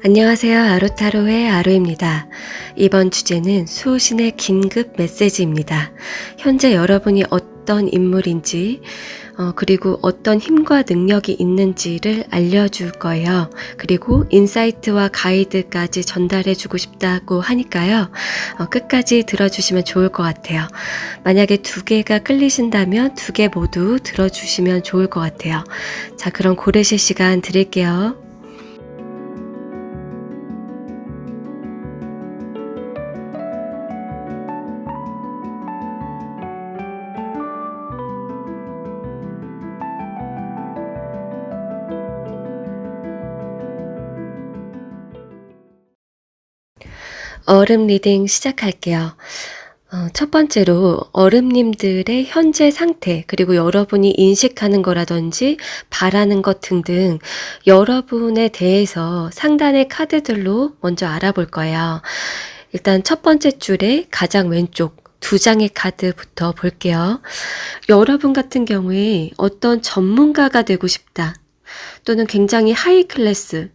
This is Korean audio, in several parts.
안녕하세요. 아루타로의 아루입니다. 이번 주제는 수호신의 긴급 메시지입니다. 현재 여러분이 어떤 인물인지, 그리고 어떤 힘과 능력이 있는지를 알려줄 거예요. 그리고 인사이트와 가이드까지 전달해주고 싶다고 하니까요. 끝까지 들어주시면 좋을 것 같아요. 만약에 두 개가 끌리신다면 두 개 모두 들어주시면 좋을 것 같아요. 자, 그럼 고르실 시간 드릴게요. 얼음 리딩 시작할게요. 첫 번째로 얼음님들의 현재 상태, 그리고 여러분이 인식하는 거라든지 바라는 것 등등 여러분에 대해서 상단의 카드들로 먼저 알아볼 거예요. 일단 첫 번째 줄에 가장 왼쪽 두 장의 카드부터 볼게요. 여러분 같은 경우에 어떤 전문가가 되고 싶다, 또는 굉장히 하이 클래스,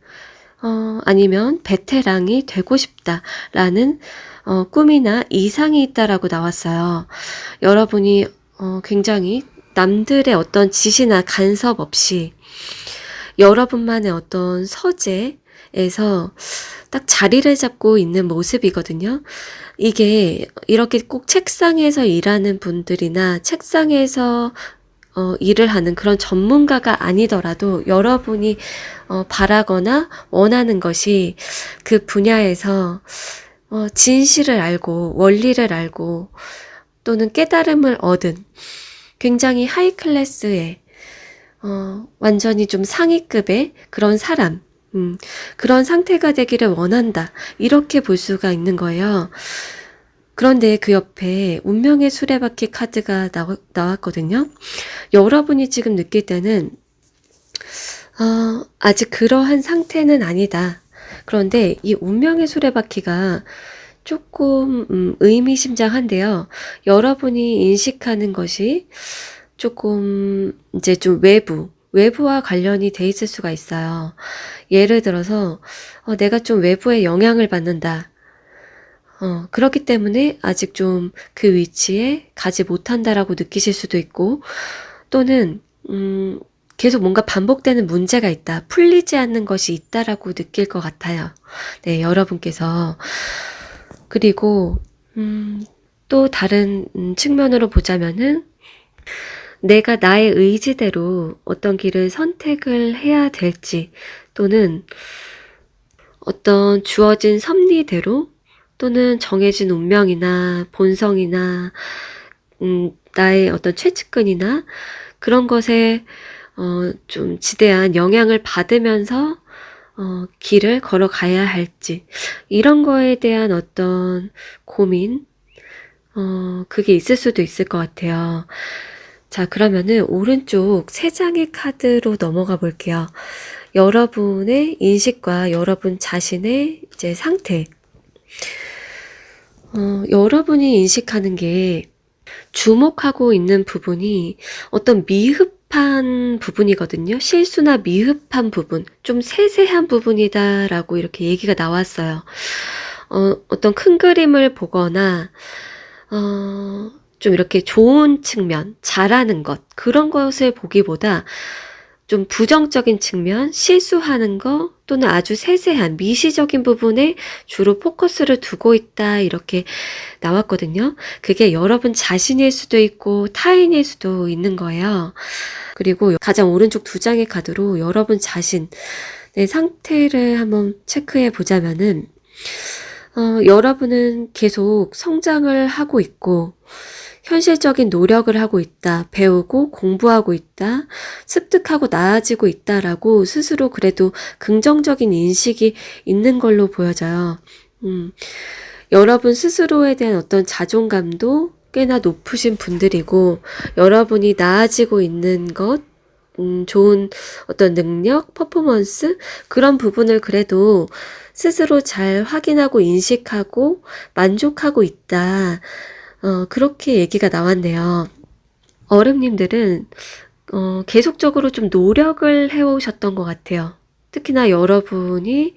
아니면 베테랑이 되고 싶다라는 꿈이나 이상이 있다라고 나왔어요. 여러분이 굉장히 남들의 어떤 지시나 간섭 없이 여러분만의 어떤 서재에서 딱 자리를 잡고 있는 모습이거든요. 이게 이렇게 꼭 책상에서 일하는 분들이나 책상에서 일을 하는 그런 전문가가 아니더라도 여러분이 바라거나 원하는 것이 그 분야에서 진실을 알고 원리를 알고 또는 깨달음을 얻은 굉장히 하이 클래스의 완전히 좀 상위급의 그런 사람, 그런 상태가 되기를 원한다, 이렇게 볼 수가 있는 거예요. 그런데 그 옆에 운명의 수레바퀴 카드가 나왔거든요. 여러분이 지금 느낄 때는 아직 그러한 상태는 아니다. 그런데 이 운명의 수레바퀴가 조금 의미심장한데요. 여러분이 인식하는 것이 조금 이제 좀 외부와 관련이 돼 있을 수가 있어요. 예를 들어서 내가 좀 외부의 영향을 받는다. 그렇기 때문에 아직 좀 그 위치에 가지 못한다라고 느끼실 수도 있고, 또는 계속 뭔가 반복되는 문제가 있다, 풀리지 않는 것이 있다라고 느낄 것 같아요. 네, 여러분께서. 그리고 또 다른 측면으로 보자면은 내가 나의 의지대로 어떤 길을 선택을 해야 될지, 또는 어떤 주어진 섭리대로, 또는 정해진 운명이나 본성이나 나의 어떤 최측근이나 그런 것에 좀 지대한 영향을 받으면서 길을 걸어가야 할지, 이런 거에 대한 어떤 고민, 그게 있을 수도 있을 것 같아요. 자, 그러면은 오른쪽 세 장의 카드로 넘어가 볼게요. 여러분의 인식과 여러분 자신의 이제 상태. 여러분이 인식하는 게 주목하고 있는 부분이 어떤 미흡한 부분이거든요. 실수나 미흡한 부분, 좀 세세한 부분이다라고 이렇게 얘기가 나왔어요. 어떤 큰 그림을 보거나 좀 이렇게 좋은 측면, 잘하는 것, 그런 것을 보기보다 좀 부정적인 측면, 실수하는 거, 또는 아주 세세한 미시적인 부분에 주로 포커스를 두고 있다, 이렇게 나왔거든요. 그게 여러분 자신일 수도 있고 타인일 수도 있는 거예요. 그리고 가장 오른쪽 두 장의 카드로 여러분 자신의 상태를 한번 체크해 보자면은 여러분은 계속 성장을 하고 있고 현실적인 노력을 하고 있다, 배우고 공부하고 있다, 습득하고 나아지고 있다라고 스스로 그래도 긍정적인 인식이 있는 걸로 보여져요. 여러분 스스로에 대한 어떤 자존감도 꽤나 높으신 분들이고, 여러분이 나아지고 있는 것, 좋은 어떤 능력, 퍼포먼스, 그런 부분을 그래도 스스로 잘 확인하고 인식하고 만족하고 있다. 그렇게 얘기가 나왔네요. 얼음님들은 계속적으로 좀 노력을 해오셨던 것 같아요. 특히나 여러분이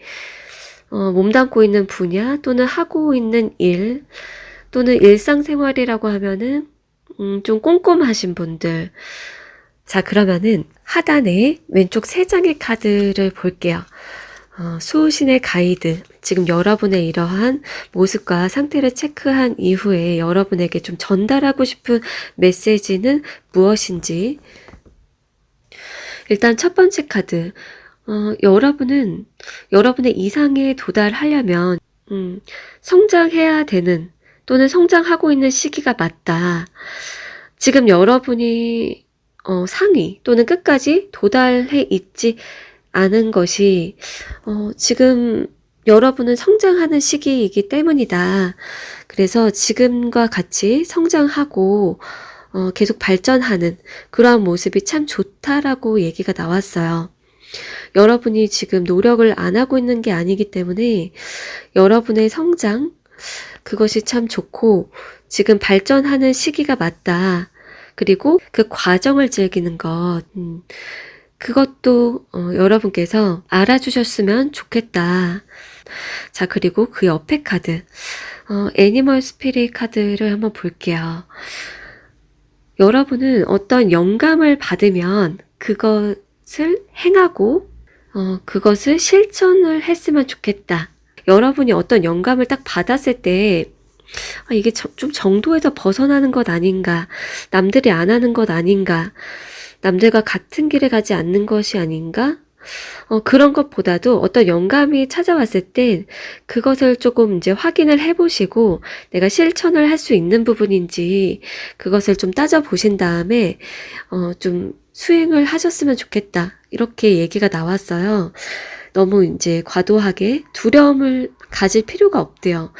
몸담고 있는 분야 또는 하고 있는 일 또는 일상생활이라고 하면은 좀 꼼꼼하신 분들. 자, 그러면은 하단에 왼쪽 3장의 카드를 볼게요. 수호신의 가이드. 지금 여러분의 이러한 모습과 상태를 체크한 이후에 여러분에게 좀 전달하고 싶은 메시지는 무엇인지. 일단 첫 번째 카드. 여러분은 여러분의 이상에 도달하려면 성장해야 되는 또는 성장하고 있는 시기가 맞다. 지금 여러분이 상위 또는 끝까지 도달해 있지 않은 것이 지금 여러분은 성장하는 시기이기 때문이다. 그래서 지금과 같이 성장하고 계속 발전하는 그러한 모습이 참 좋다라고 얘기가 나왔어요. 여러분이 지금 노력을 안 하고 있는 게 아니기 때문에 여러분의 성장, 그것이 참 좋고 지금 발전하는 시기가 맞다. 그리고 그 과정을 즐기는 것, 그것도 여러분께서 알아주셨으면 좋겠다. 자, 그리고 그 옆에 카드, 애니멀 스피릿 카드를 한번 볼게요. 여러분은 어떤 영감을 받으면 그것을 행하고 그것을 실천을 했으면 좋겠다. 여러분이 어떤 영감을 딱 받았을 때 이게 좀 정도에서 벗어나는 것 아닌가, 남들이 안 하는 것 아닌가, 남들과 같은 길을 가지 않는 것이 아닌가, 그런 것보다도 어떤 영감이 찾아왔을 때 그것을 조금 이제 확인을 해보시고 내가 실천을 할 수 있는 부분인지 그것을 좀 따져보신 다음에 좀 수행을 하셨으면 좋겠다. 이렇게 얘기가 나왔어요. 너무 이제 과도하게 두려움을 가질 필요가 없대요.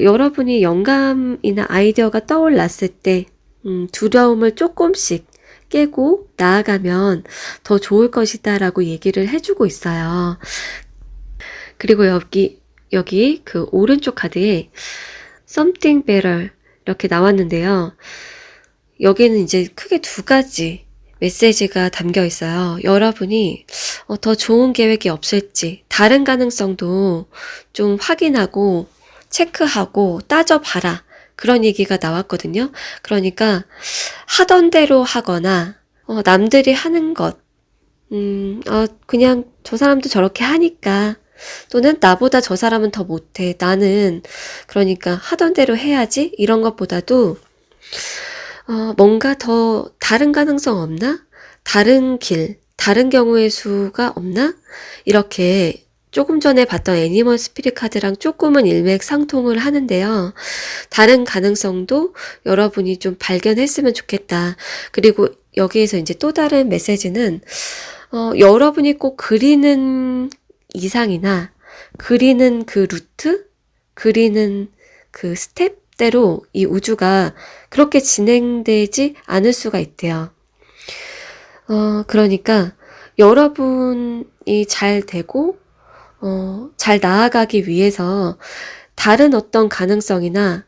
여러분이 영감이나 아이디어가 떠올랐을 때 두려움을 조금씩 깨고 나아가면 더 좋을 것이다 라고 얘기를 해주고 있어요. 그리고 여기 그 오른쪽 카드에 something better 이렇게 나왔는데요. 여기는 이제 크게 2가지 메시지가 담겨 있어요. 여러분이 더 좋은 계획이 없을지 다른 가능성도 좀 확인하고 체크하고 따져봐라. 그런 얘기가 나왔거든요. 그러니까 하던 대로 하거나 남들이 하는 것 그냥 저 사람도 저렇게 하니까 또는 나보다 저 사람은 더 못해. 나는 그러니까 하던 대로 해야지. 이런 것보다도 뭔가 더 다른 가능성 없나? 다른 길, 다른 경우의 수가 없나? 이렇게 조금 전에 봤던 애니멀 스피릿 카드랑 조금은 일맥상통을 하는데요. 다른 가능성도 여러분이 좀 발견했으면 좋겠다. 그리고 여기에서 이제 또 다른 메시지는 여러분이 꼭 그리는 이상이나 그리는 그 루트, 그리는 그 스텝대로 이 우주가 그렇게 진행되지 않을 수가 있대요. 그러니까 여러분이 잘 되고 잘 나아가기 위해서 다른 어떤 가능성이나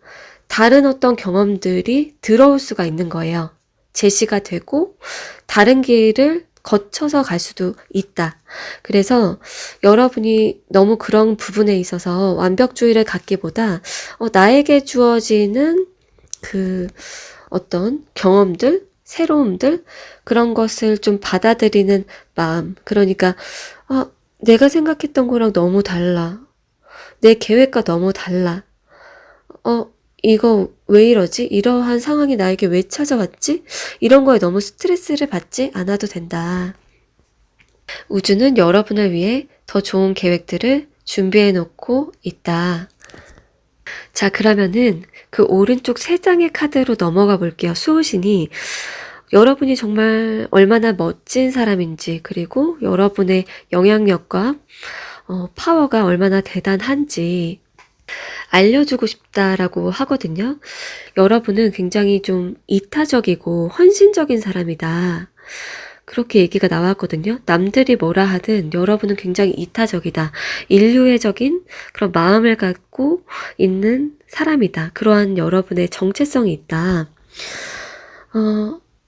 다른 어떤 경험들이 들어올 수가 있는 거예요. 제시가 되고 다른 길을 거쳐서 갈 수도 있다. 그래서 여러분이 너무 그런 부분에 있어서 완벽주의를 갖기보다 나에게 주어지는 그 어떤 경험들, 새로움들 그런 것을 좀 받아들이는 마음. 그러니까 내가 생각했던 거랑 너무 달라. 내 계획과 너무 달라. 이거 왜 이러지? 이러한 상황이 나에게 왜 찾아왔지? 이런 거에 너무 스트레스를 받지 않아도 된다. 우주는 여러분을 위해 더 좋은 계획들을 준비해 놓고 있다. 자, 그러면은 그 오른쪽 3장의 카드로 넘어가 볼게요. 수호신이 여러분이 정말 얼마나 멋진 사람인지, 그리고 여러분의 영향력과 파워가 얼마나 대단한지 알려주고 싶다라고 하거든요. 여러분은 굉장히 좀 이타적이고 헌신적인 사람이다. 그렇게 얘기가 나왔거든요. 남들이 뭐라 하든 여러분은 굉장히 이타적이다. 인류애적인 그런 마음을 갖고 있는 사람이다. 그러한 여러분의 정체성이 있다.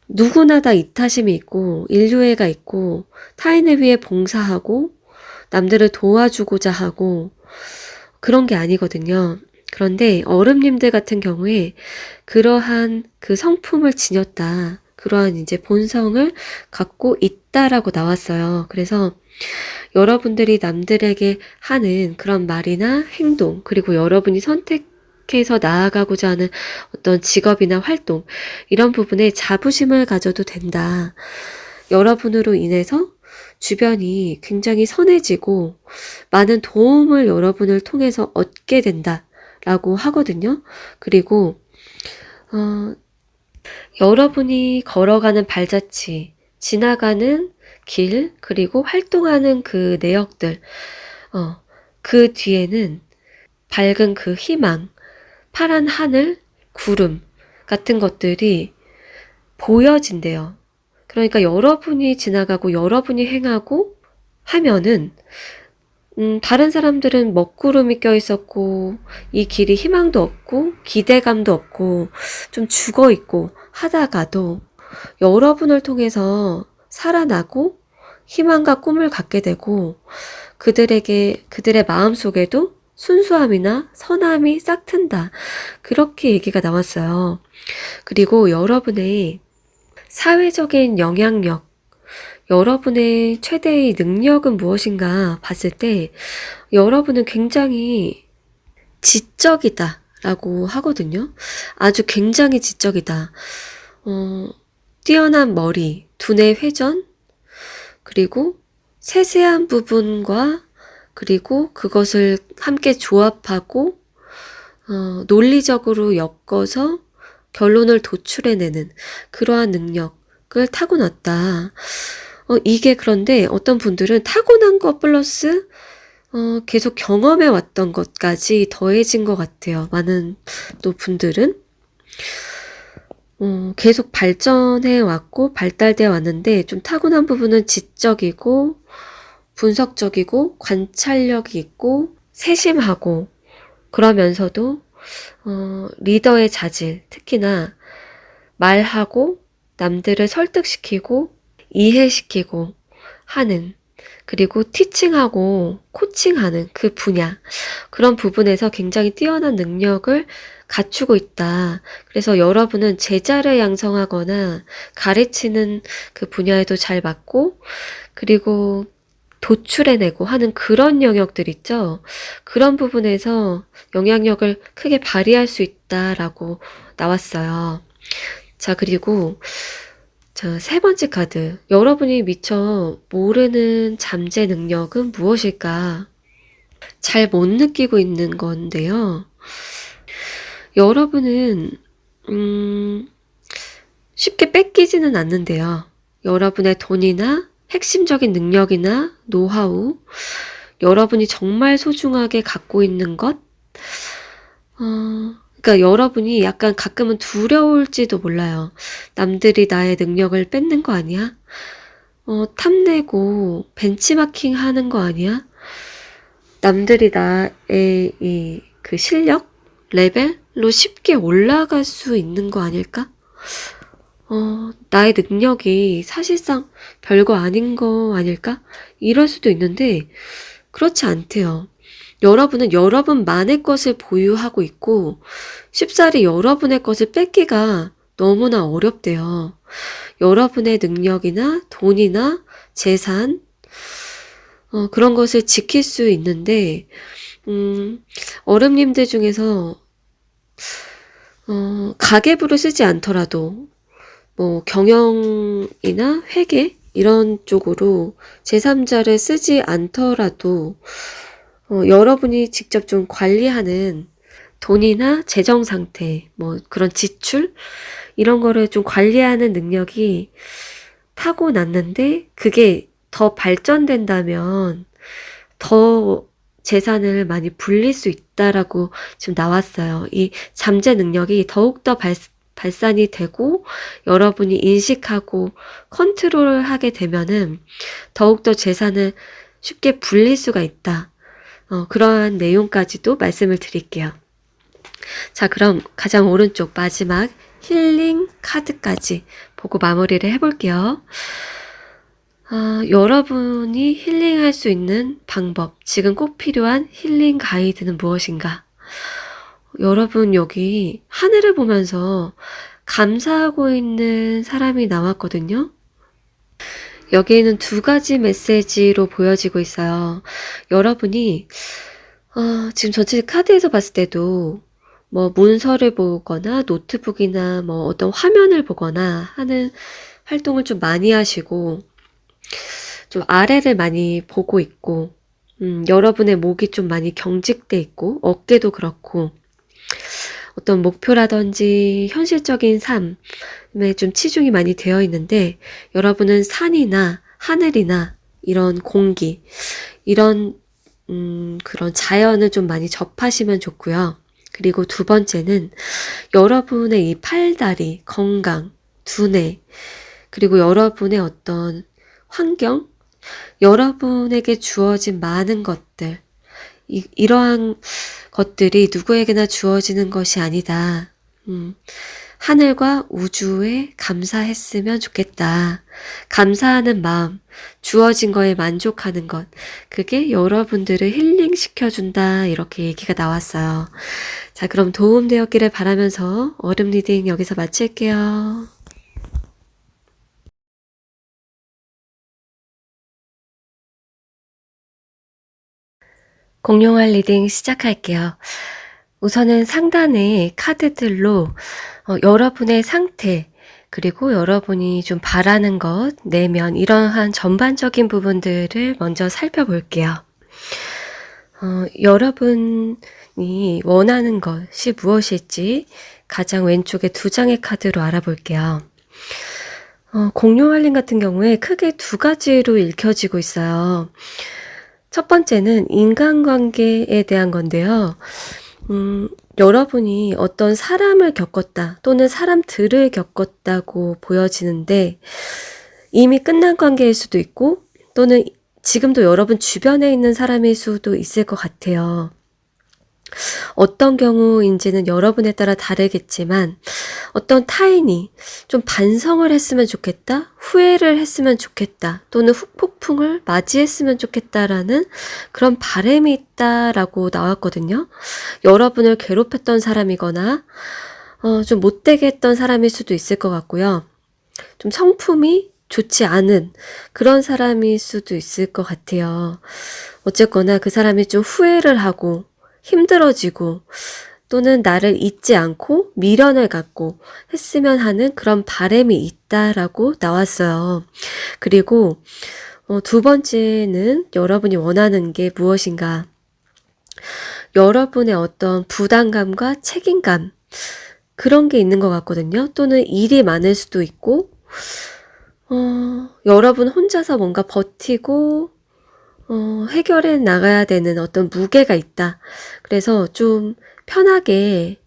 누구나 다 이타심이 있고 인류애가 있고 타인을 위해 봉사하고 남들을 도와주고자 하고 그런 게 아니거든요. 그런데 어른님들 같은 경우에 그러한 그 성품을 지녔다. 그러한 이제 본성을 갖고 있다라고 나왔어요. 그래서 여러분들이 남들에게 하는 그런 말이나 행동, 그리고 여러분이 선택해서 나아가고자 하는 어떤 직업이나 활동, 이런 부분에 자부심을 가져도 된다. 여러분으로 인해서 주변이 굉장히 선해지고 많은 도움을 여러분을 통해서 얻게 된다라고 하거든요. 그리고 여러분이 걸어가는 발자취, 지나가는 길, 그리고 활동하는 그 내역들, 그 뒤에는 밝은 그 희망, 파란 하늘, 구름 같은 것들이 보여진대요. 그러니까 여러분이 지나가고 여러분이 행하고 하면은 다른 사람들은 먹구름이 껴있었고 이 길이 희망도 없고 기대감도 없고 좀 죽어있고 하다가도 여러분을 통해서 살아나고 희망과 꿈을 갖게 되고 그들의 마음속에도 순수함이나 선함이 싹튼다. 그렇게 얘기가 나왔어요. 그리고 여러분의 사회적인 영향력, 여러분의 최대의 능력은 무엇인가 봤을 때 여러분은 굉장히 지적이다 라고 하거든요. 아주 굉장히 지적이다. 뛰어난 머리, 두뇌 회전, 그리고 세세한 부분과 그리고 그것을 함께 조합하고 논리적으로 엮어서 결론을 도출해내는 그러한 능력을 타고났다. 이게 그런데 어떤 분들은 타고난 것 플러스 계속 경험해 왔던 것까지 더해진 것 같아요. 많은 또 분들은 계속 발전해 왔고 발달되어 왔는데 좀 타고난 부분은 지적이고 분석적이고 관찰력이 있고 세심하고 그러면서도 리더의 자질, 특히나 말하고 남들을 설득시키고 이해시키고 하는, 그리고 티칭하고 코칭하는 그 분야, 그런 부분에서 굉장히 뛰어난 능력을 갖추고 있다. 그래서 여러분은 제자를 양성하거나 가르치는 그 분야에도 잘 맞고, 그리고 도출해내고 하는 그런 영역들 있죠. 그런 부분에서 영향력을 크게 발휘할 수 있다라고 나왔어요. 자, 그리고 세 번째 카드. 여러분이 미처 모르는 잠재 능력은 무엇일까? 잘 못 느끼고 있는 건데요. 여러분은 쉽게 뺏기지는 않는데요. 여러분의 돈이나 핵심적인 능력이나 노하우, 여러분이 정말 소중하게 갖고 있는 것, 그러니까 여러분이 약간 가끔은 두려울지도 몰라요. 남들이 나의 능력을 뺏는 거 아니야? 탐내고 벤치마킹 하는 거 아니야? 남들이 나의 그 실력, 레벨로 쉽게 올라갈 수 있는 거 아닐까? 나의 능력이 사실상 별거 아닌 거 아닐까? 이럴 수도 있는데, 그렇지 않대요. 여러분은 여러분만의 것을 보유하고 있고, 쉽사리 여러분의 것을 뺏기가 너무나 어렵대요. 여러분의 능력이나 돈이나 재산, 그런 것을 지킬 수 있는데, 어른님들 중에서, 가계부를 쓰지 않더라도, 뭐 경영이나 회계 이런 쪽으로 제3자를 쓰지 않더라도 여러분이 직접 좀 관리하는 돈이나 재정 상태, 뭐 그런 지출 이런 거를 좀 관리하는 능력이 타고났는데, 그게 더 발전된다면 더 재산을 많이 불릴 수 있다라고 지금 나왔어요. 이 잠재 능력이 더욱더 발산이 되고 여러분이 인식하고 컨트롤하게 되면은 더욱더 재산을 쉽게 불릴 수가 있다. 그러한 내용까지도 말씀을 드릴게요. 자, 그럼 가장 오른쪽 마지막 힐링 카드까지 보고 마무리를 해볼게요. 여러분이 힐링할 수 있는 방법, 지금 꼭 필요한 힐링 가이드는 무엇인가? 여러분 여기 하늘을 보면서 감사하고 있는 사람이 나왔거든요. 여기에는 두 가지 메시지로 보여지고 있어요. 여러분이 지금 전체 카드에서 봤을 때도 뭐 문서를 보거나 노트북이나 뭐 어떤 화면을 보거나 하는 활동을 좀 많이 하시고 좀 아래를 많이 보고 있고 여러분의 목이 좀 많이 경직돼 있고 어깨도 그렇고 어떤 목표라든지 현실적인 삶에 좀 치중이 많이 되어 있는데 여러분은 산이나 하늘이나 이런 공기 이런 그런 자연을 좀 많이 접하시면 좋고요. 그리고 두 번째는 여러분의 이 팔다리, 건강, 두뇌 그리고 여러분의 어떤 환경, 여러분에게 주어진 많은 것들 이러한 것들이 누구에게나 주어지는 것이 아니다. 하늘과 우주에 감사했으면 좋겠다. 감사하는 마음, 주어진 거에 만족하는 것, 그게 여러분들을 힐링시켜준다. 이렇게 얘기가 나왔어요. 자, 그럼 도움되었기를 바라면서 얼음 리딩 여기서 마칠게요. 공룡알 리딩 시작할게요. 우선은 상단의 카드들로 여러분의 상태, 그리고 여러분이 좀 바라는 것, 내면, 이러한 전반적인 부분들을 먼저 살펴볼게요. 여러분이 원하는 것이 무엇일지 가장 왼쪽에 두 장의 카드로 알아볼게요. 공룡알림 같은 경우에 크게 두 가지로 읽혀지고 있어요. 첫 번째는 인간관계에 대한 건데요. 여러분이 어떤 사람을 겪었다 또는 사람들을 겪었다고 보여지는데 이미 끝난 관계일 수도 있고 또는 지금도 여러분 주변에 있는 사람일 수도 있을 것 같아요. 어떤 경우인지는 여러분에 따라 다르겠지만 어떤 타인이 좀 반성을 했으면 좋겠다, 후회를 했으면 좋겠다, 또는 후폭풍을 맞이했으면 좋겠다라는 그런 바람이 있다라고 나왔거든요. 여러분을 괴롭혔던 사람이거나 좀 못되게 했던 사람일 수도 있을 것 같고요. 좀 성품이 좋지 않은 그런 사람일 수도 있을 것 같아요. 어쨌거나 그 사람이 좀 후회를 하고 힘들어지고 또는 나를 잊지 않고 미련을 갖고 했으면 하는 그런 바람이 있다라고 나왔어요. 그리고 두 번째는 여러분이 원하는 게 무엇인가? 여러분의 어떤 부담감과 책임감 그런 게 있는 것 같거든요. 또는 일이 많을 수도 있고 여러분 혼자서 뭔가 버티고 해결해 나가야 되는 어떤 무게가 있다. 그래서 좀 편하게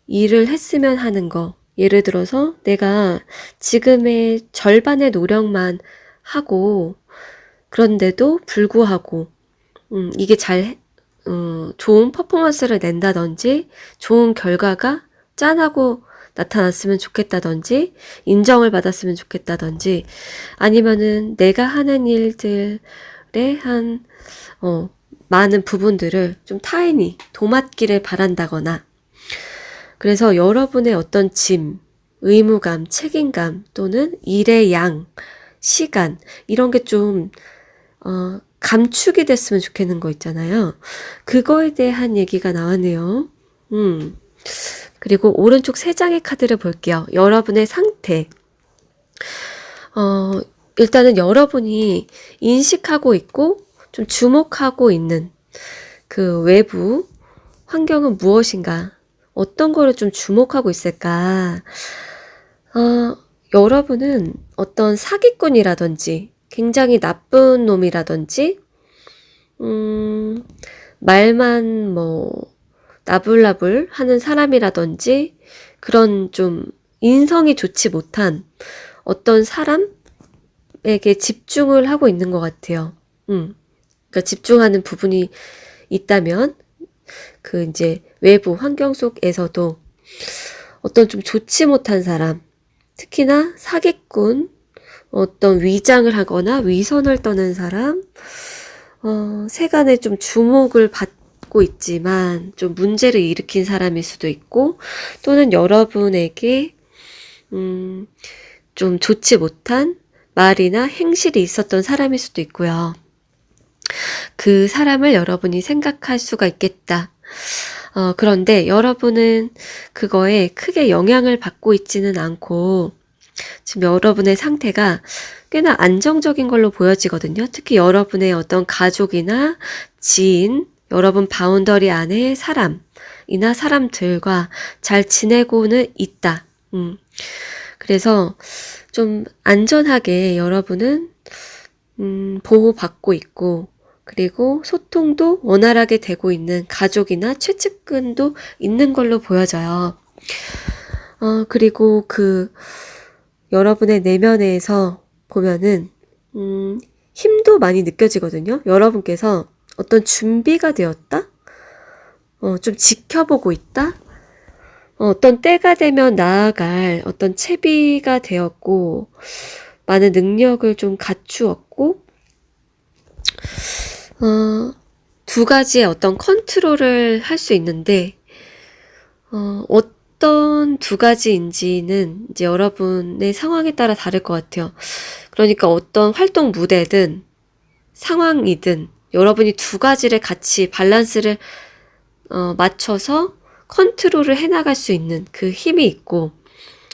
일을 했으면 하는 거. 예를 들어서 내가 지금의 절반의 노력만 하고 그런데도 불구하고 이게 좋은 퍼포먼스를 낸다든지 좋은 결과가 짠하고 나타났으면 좋겠다든지 인정을 받았으면 좋겠다든지 아니면은 내가 하는 일들 한 많은 부분들을 좀 타인이 도맡기를 바란다거나 그래서 여러분의 어떤 짐, 의무감, 책임감 또는 일의 양, 시간 이런 게 좀 감축이 됐으면 좋겠는 거 있잖아요. 그거에 대한 얘기가 나왔네요. 그리고 오른쪽 세 장의 카드를 볼게요. 여러분의 상태. 일단은 여러분이 인식하고 있고 좀 주목하고 있는 그 외부 환경은 무엇인가? 어떤 거를 좀 주목하고 있을까? 여러분은 어떤 사기꾼이라든지 굉장히 나쁜 놈이라든지 말만 나불나불 하는 사람이라든지 그런 좀 인성이 좋지 못한 어떤 사람에게 집중을 하고 있는 것 같아요. 그러니까 집중하는 부분이 있다면 그 이제 외부 환경 속에서도 어떤 좀 좋지 못한 사람, 특히나 사기꾼 어떤 위장을 하거나 위선을 떠는 사람, 세간에 좀 주목을 받고 있지만 좀 문제를 일으킨 사람일 수도 있고, 또는 여러분에게 좀 좋지 못한 말이나 행실이 있었던 사람일 수도 있고요. 그 사람을 여러분이 생각할 수가 있겠다. 그런데 여러분은 그거에 크게 영향을 받고 있지는 않고 지금 여러분의 상태가 꽤나 안정적인 걸로 보여지거든요. 특히 여러분의 어떤 가족이나 지인, 여러분 바운더리 안에 사람이나 사람들과 잘 지내고는 있다. 그래서 좀 안전하게 여러분은 보호받고 있고, 그리고 소통도 원활하게 되고 있는 가족이나 최측근도 있는 걸로 보여져요. 그리고 여러분의 내면에서 보면은 힘도 많이 느껴지거든요. 여러분께서 어떤 준비가 되었다? 좀 지켜보고 있다? 어떤 때가 되면 나아갈 어떤 채비가 되었고, 많은 능력을 좀 갖추었고, 두 가지의 어떤 컨트롤을 할 수 있는데, 어떤 두 가지인지는 이제 여러분의 상황에 따라 다를 것 같아요. 그러니까 어떤 활동 무대든 상황이든 여러분이 두 가지를 같이 밸런스를 맞춰서 컨트롤을 해나갈 수 있는 그 힘이 있고,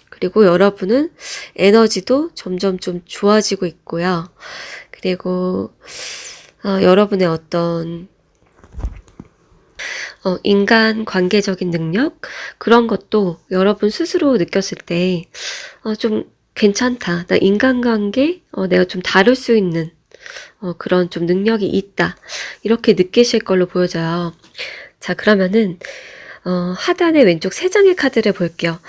그리고 여러분은 에너지도 점점 좀 좋아지고 있고요. 그리고 여러분의 어떤 인간 관계적인 능력, 그런 것도 여러분 스스로 느꼈을 때 좀 괜찮다. 나 인간관계 내가 좀 다룰 수 있는 그런 좀 능력이 있다. 이렇게 느끼실 걸로 보여져요. 자, 그러면은 하단의 왼쪽 3장의 카드를 볼게요.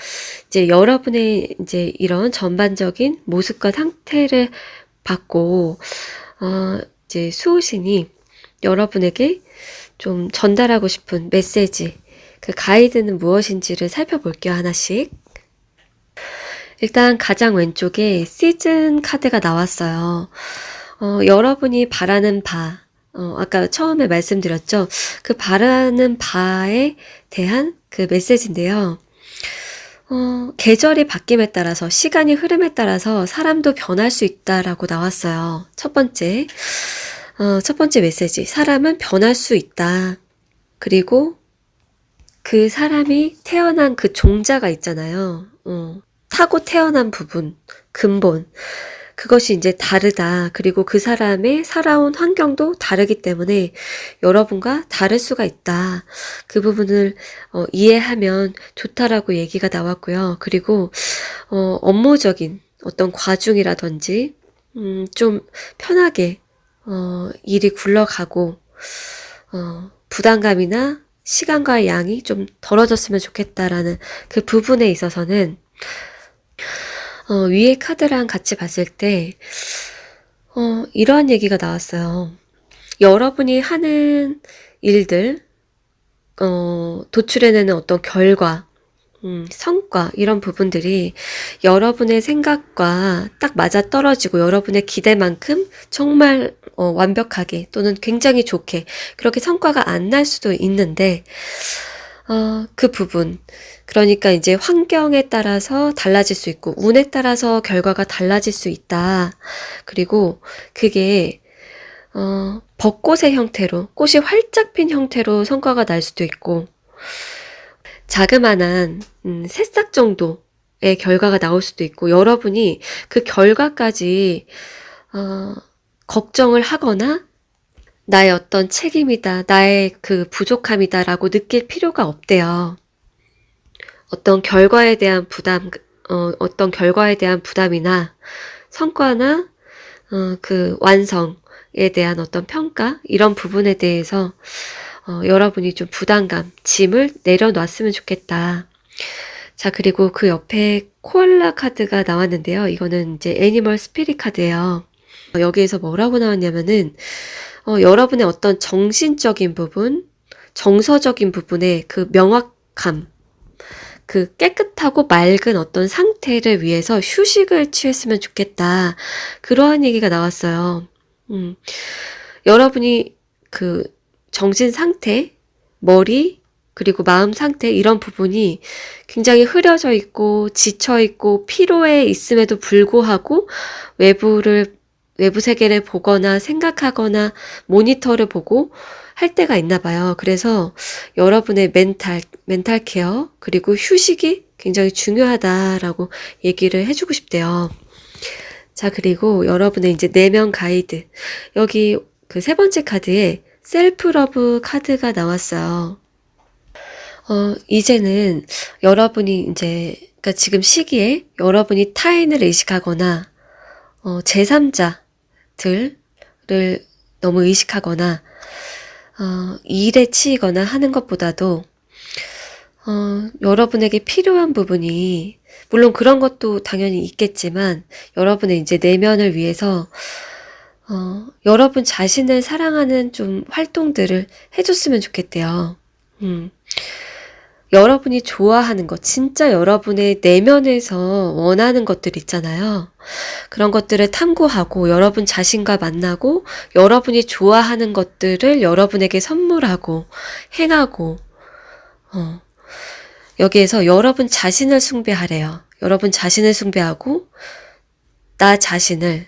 이제 여러분의 이제 이런 전반적인 모습과 상태를 받고 이제 수호신이 여러분에게 좀 전달하고 싶은 메시지, 그 가이드는 무엇인지를 살펴볼게요. 하나씩. 일단 가장 왼쪽에 시즌 카드가 나왔어요. 여러분이 바라는 바, 아까 처음에 말씀드렸죠. 그 바라는 바에 대한 그 메시지인데요. 계절이 바뀜에 따라서, 시간이 흐름에 따라서 사람도 변할 수 있다라고 나왔어요. 첫 번째 메시지. 사람은 변할 수 있다. 그리고 그 사람이 태어난 그 종자가 있잖아요. 타고 태어난 부분, 근본. 그것이 이제 다르다. 그리고 그 사람의 살아온 환경도 다르기 때문에 여러분과 다를 수가 있다. 그 부분을 이해하면 좋다라고 얘기가 나왔고요. 그리고 업무적인 어떤 과중이라든지 좀 편하게 일이 굴러가고 부담감이나 시간과의 양이 좀 덜어졌으면 좋겠다라는 그 부분에 있어서는 위에 카드랑 같이 봤을 때 이러한 얘기가 나왔어요. 여러분이 하는 일들, 도출해내는 어떤 결과, 성과, 이런 부분들이 여러분의 생각과 딱 맞아떨어지고 여러분의 기대만큼 정말 완벽하게 또는 굉장히 좋게 그렇게 성과가 안 날 수도 있는데, 그 부분, 그러니까 이제 환경에 따라서 달라질 수 있고 운에 따라서 결과가 달라질 수 있다. 그리고 그게 벚꽃의 형태로, 꽃이 활짝 핀 형태로 성과가 날 수도 있고, 자그만한 새싹 정도의 결과가 나올 수도 있고, 여러분이 그 결과까지 걱정을 하거나 나의 어떤 책임이다, 나의 그 부족함이다 라고 느낄 필요가 없대요. 어떤 결과에 대한 부담이나 성과나 그 완성에 대한 어떤 평가, 이런 부분에 대해서 여러분이 좀 부담감, 짐을 내려놨으면 좋겠다. 자, 그리고 그 옆에 코알라 카드가 나왔는데요. 이거는 이제 애니멀 스피릿 카드예요. 여기에서 뭐라고 나왔냐면은 여러분의 어떤 정신적인 부분, 정서적인 부분의 그 명확함, 그 깨끗하고 맑은 어떤 상태를 위해서 휴식을 취했으면 좋겠다. 그러한 얘기가 나왔어요. 음. 여러분이 그 정신 상태, 머리, 그리고 마음 상태 이런 부분이 굉장히 흐려져 있고 지쳐 있고 피로해 있음에도 불구하고 외부 세계를 보거나 생각하거나 모니터를 보고 할 때가 있나 봐요. 그래서 여러분의 멘탈 케어, 그리고 휴식이 굉장히 중요하다라고 얘기를 해주고 싶대요. 자, 그리고 여러분의 이제 내면 가이드. 여기 그 세 번째 카드에 셀프 러브 카드가 나왔어요. 이제는 여러분이 이제, 그러니까 지금 시기에 여러분이 타인을 의식하거나, 제3자들을 너무 의식하거나, 일에 치이거나 하는 것보다도, 여러분에게 필요한 부분이, 물론 그런 것도 당연히 있겠지만, 여러분의 이제 내면을 위해서, 여러분 자신을 사랑하는 좀 활동들을 해줬으면 좋겠대요. 여러분이 좋아하는 것, 진짜 여러분의 내면에서 원하는 것들 있잖아요. 그런 것들을 탐구하고 여러분 자신과 만나고 여러분이 좋아하는 것들을 여러분에게 선물하고 행하고 여기에서 여러분 자신을 숭배하래요. 여러분 자신을 숭배하고 나 자신을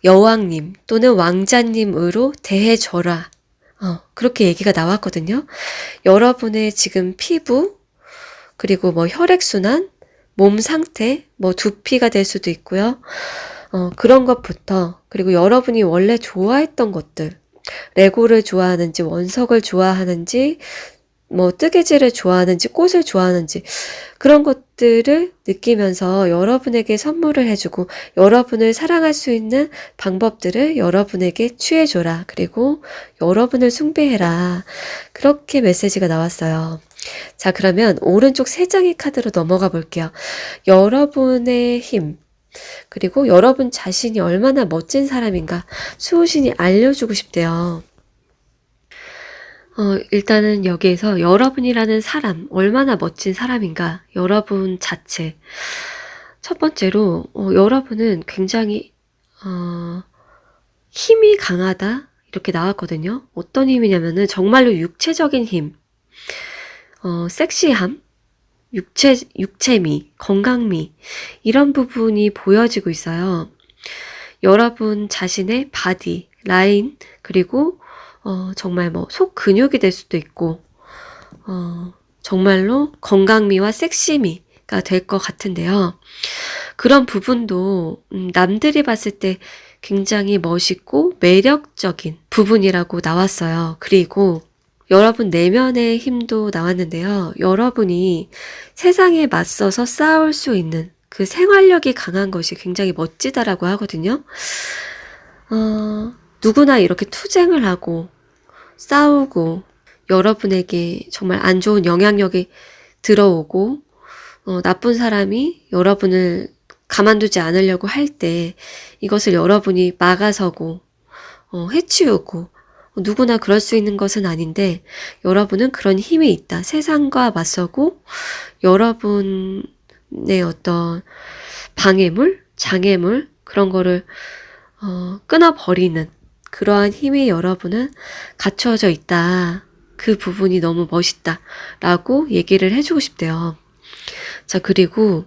여왕님 또는 왕자님으로 대해줘라. 그렇게 얘기가 나왔거든요. 여러분의 지금 피부, 그리고 뭐 혈액순환, 몸 상태, 뭐 두피가 될 수도 있고요. 그런 것부터, 그리고 여러분이 원래 좋아했던 것들, 레고를 좋아하는지, 원석을 좋아하는지, 뭐 뜨개질을 좋아하는지, 꽃을 좋아하는지, 그런 것들을 느끼면서 여러분에게 선물을 해주고 여러분을 사랑할 수 있는 방법들을 여러분에게 취해줘라. 그리고 여러분을 숭배해라. 그렇게 메시지가 나왔어요. 자, 그러면 오른쪽 세 장의 카드로 넘어가 볼게요. 여러분의 힘, 그리고 여러분 자신이 얼마나 멋진 사람인가 수호신이 알려주고 싶대요. 일단은 여기에서 여러분이라는 사람, 얼마나 멋진 사람인가, 여러분 자체. 첫 번째로, 여러분은 굉장히, 힘이 강하다, 이렇게 나왔거든요. 어떤 힘이냐면은 정말로 육체적인 힘, 섹시함, 육체미, 건강미, 이런 부분이 보여지고 있어요. 여러분 자신의 바디, 라인, 그리고 정말 뭐 속 근육이 될 수도 있고, 정말로 건강미와 섹시미가 될 것 같은데요. 그런 부분도 남들이 봤을 때 굉장히 멋있고 매력적인 부분이라고 나왔어요. 그리고 여러분 내면의 힘도 나왔는데요. 여러분이 세상에 맞서서 싸울 수 있는 그 생활력이 강한 것이 굉장히 멋지다라고 하거든요. 누구나 이렇게 투쟁을 하고 싸우고 여러분에게 정말 안 좋은 영향력이 들어오고 나쁜 사람이 여러분을 가만두지 않으려고 할 때 이것을 여러분이 막아서고 해치우고 누구나 그럴 수 있는 것은 아닌데 여러분은 그런 힘이 있다. 세상과 맞서고 여러분의 어떤 방해물, 장애물 그런 거를 끊어버리는 그러한 힘이 여러분은 갖추어져 있다. 그 부분이 너무 멋있다. 라고 얘기를 해주고 싶대요. 자, 그리고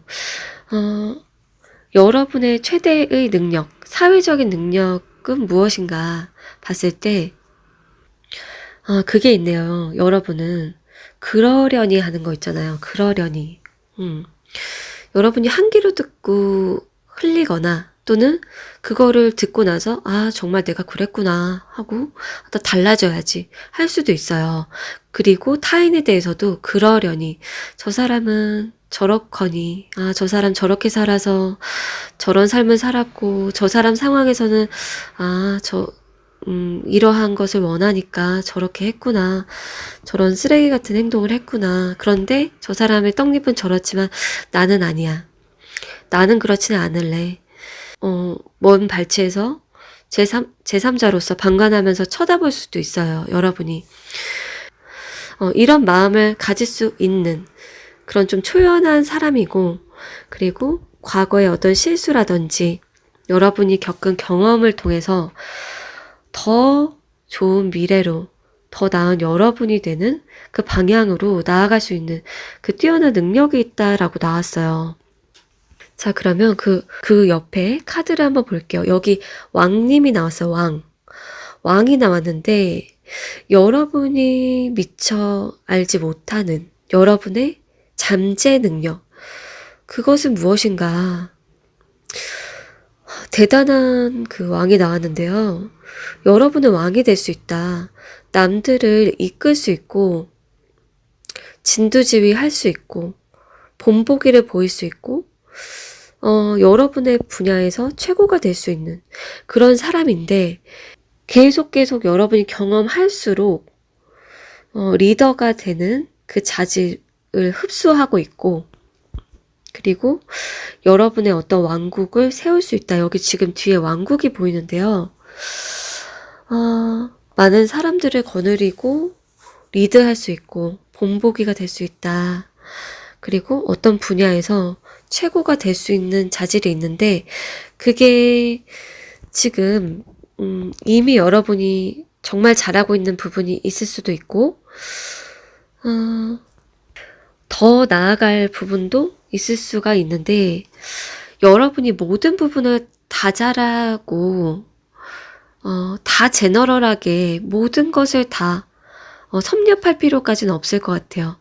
여러분의 최대의 능력, 사회적인 능력은 무엇인가 봤을 때 그게 있네요. 여러분은 그러려니 하는 거 있잖아요. 그러려니. 여러분이 한 귀로 듣고 흘리거나 또는 그거를 듣고 나서 정말 내가 그랬구나 하고 나 달라져야지 할 수도 있어요. 그리고 타인에 대해서도 그러려니 저 사람은 저렇거니 저 사람 저렇게 살아서 저런 삶을 살았고 저 사람 상황에서는 이러한 것을 원하니까 저렇게 했구나. 저런 쓰레기 같은 행동을 했구나. 그런데 저 사람의 떡잎은 저렇지만 나는 아니야. 나는 그렇지는 않을래. 먼 발치에서 제3자로서 방관하면서 쳐다볼 수도 있어요. 여러분이. 이런 마음을 가질 수 있는 그런 좀 초연한 사람이고, 그리고 과거의 어떤 실수라든지 여러분이 겪은 경험을 통해서 더 좋은 미래로, 더 나은 여러분이 되는 그 방향으로 나아갈 수 있는 그 뛰어난 능력이 있다라고 나왔어요. 자, 그러면 그 옆에 카드를 한번 볼게요. 여기 왕님이 나왔어요. 왕이 나왔는데, 여러분이 미처 알지 못하는 여러분의 잠재 능력, 그것은 무엇인가? 대단한 그 왕이 나왔는데요. 여러분은 왕이 될 수 있다. 남들을 이끌 수 있고, 진두지휘 할 수 있고, 본보기를 보일 수 있고, 여러분의 분야에서 최고가 될 수 있는 그런 사람인데, 계속 여러분이 경험할수록, 리더가 되는 그 자질을 흡수하고 있고, 그리고 여러분의 어떤 왕국을 세울 수 있다. 여기 지금 뒤에 왕국이 보이는데요. 많은 사람들을 거느리고 리드할 수 있고 본보기가 될 수 있다. 그리고 어떤 분야에서 최고가 될 수 있는 자질이 있는데, 그게 지금 이미 여러분이 정말 잘하고 있는 부분이 있을 수도 있고, 더 나아갈 부분도 있을 수가 있는데, 여러분이 모든 부분을 다 잘하고 다 제너럴하게 모든 것을 다 섭렵할 필요까지는 없을 것 같아요.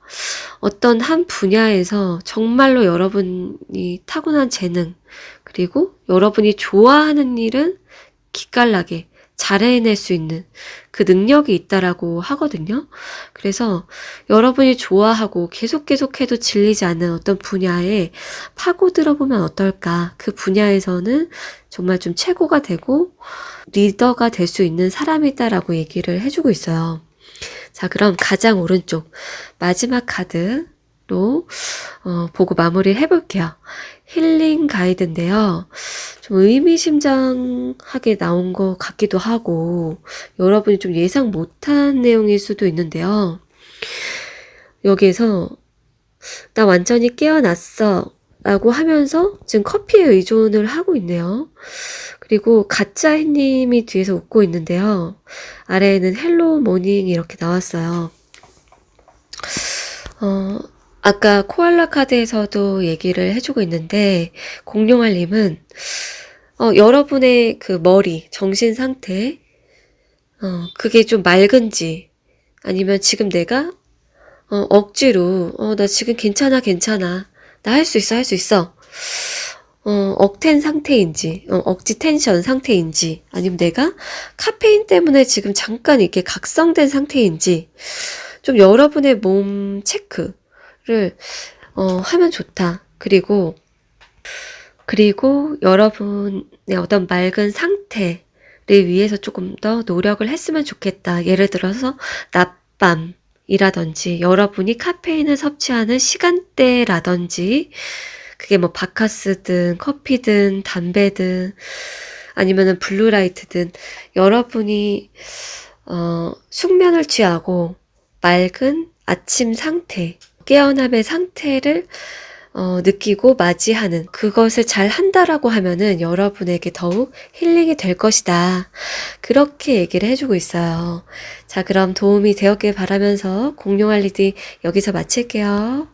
어떤 한 분야에서 정말로 여러분이 타고난 재능, 그리고 여러분이 좋아하는 일은 기깔나게 잘 해낼 수 있는 그 능력이 있다라고 하거든요. 그래서 여러분이 좋아하고 계속해도 질리지 않는 어떤 분야에 파고들어 보면 어떨까? 그 분야에서는 정말 좀 최고가 되고 리더가 될 수 있는 사람이다라고 얘기를 해주고 있어요. 자, 그럼 가장 오른쪽 마지막 카드로 보고 마무리를 해볼게요. 힐링 가이드인데요. 좀 의미심장하게 나온 것 같기도 하고, 여러분이 좀 예상 못한 내용일 수도 있는데요. 여기에서 나 완전히 깨어났어 라고 하면서 지금 커피에 의존을 하고 있네요. 그리고 가짜 햇님이 뒤에서 웃고 있는데요. 아래에는 헬로 모닝 이렇게 나왔어요. 아까 코알라 카드에서도 얘기를 해주고 있는데, 공룡알님은 여러분의 그 머리, 정신 상태, 그게 좀 맑은지, 아니면 지금 내가 억지로 나 지금 괜찮아 나 할 수 있어 억텐 상태인지, 억지 텐션 상태인지, 아니면 내가 카페인 때문에 지금 잠깐 이렇게 각성된 상태인지, 좀 여러분의 몸 체크를 하면 좋다. 그리고 여러분의 어떤 맑은 상태를 위해서 조금 더 노력을 했으면 좋겠다. 예를 들어서 낮밤이라든지 여러분이 카페인을 섭취하는 시간대라든지, 그게 뭐 바카스든 커피든 담배든 아니면은 블루라이트든, 여러분이 숙면을 취하고 맑은 아침 상태, 깨어남의 상태를 느끼고 맞이하는 그것을 잘 한다라고 하면은 여러분에게 더욱 힐링이 될 것이다. 그렇게 얘기를 해주고 있어요. 자, 그럼 도움이 되었길 바라면서 공룡알 리딩 여기서 마칠게요.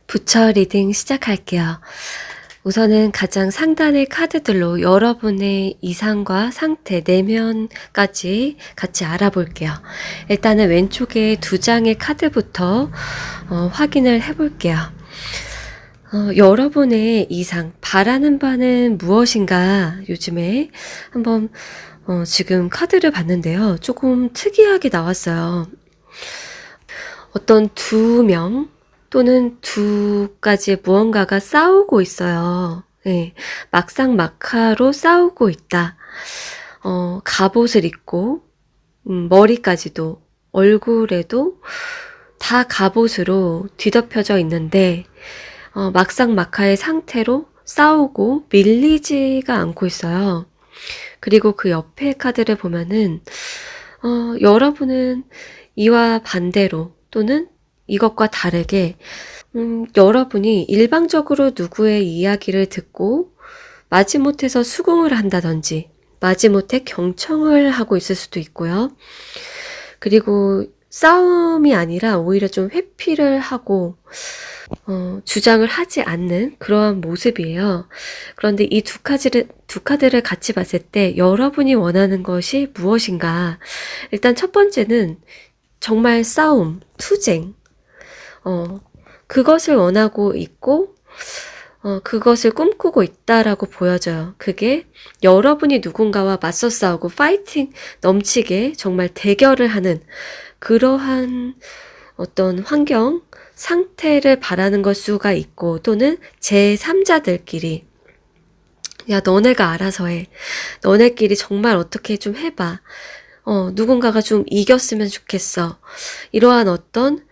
부처 리딩 시작할게요. 우선은 가장 상단의 카드들로 여러분의 이상과 상태, 내면까지 같이 알아볼게요. 일단은 왼쪽에 두 장의 카드부터 확인을 해볼게요. 여러분의 이상, 바라는 바는 무엇인가? 요즘에 한번 지금 카드를 봤는데요. 조금 특이하게 나왔어요. 어떤 두 명 또는 두 가지의 무언가가 싸우고 있어요. 네, 막상막하로 싸우고 있다. 갑옷을 입고 머리까지도, 얼굴에도 다 갑옷으로 뒤덮여져 있는데 막상막하의 상태로 싸우고 밀리지가 않고 있어요. 그리고 그 옆에 카드를 보면은 여러분은 이와 반대로 또는 이것과 다르게 여러분이 일방적으로 누구의 이야기를 듣고 마지못해서 수긍을 한다든지 마지못해 경청을 하고 있을 수도 있고요. 그리고 싸움이 아니라 오히려 좀 회피를 하고 주장을 하지 않는 그러한 모습이에요. 그런데 이 두 카드를 같이 봤을 때 여러분이 원하는 것이 무엇인가? 일단 첫 번째는 정말 싸움, 투쟁, 그것을 원하고 있고, 그것을 꿈꾸고 있다라고 보여져요. 그게 여러분이 누군가와 맞서 싸우고 파이팅 넘치게 정말 대결을 하는 그러한 어떤 환경, 상태를 바라는 걸 수가 있고, 또는 제3자들끼리 야, 너네가 알아서 해. 너네끼리 정말 어떻게 좀 해봐. 누군가가 좀 이겼으면 좋겠어. 이러한 어떤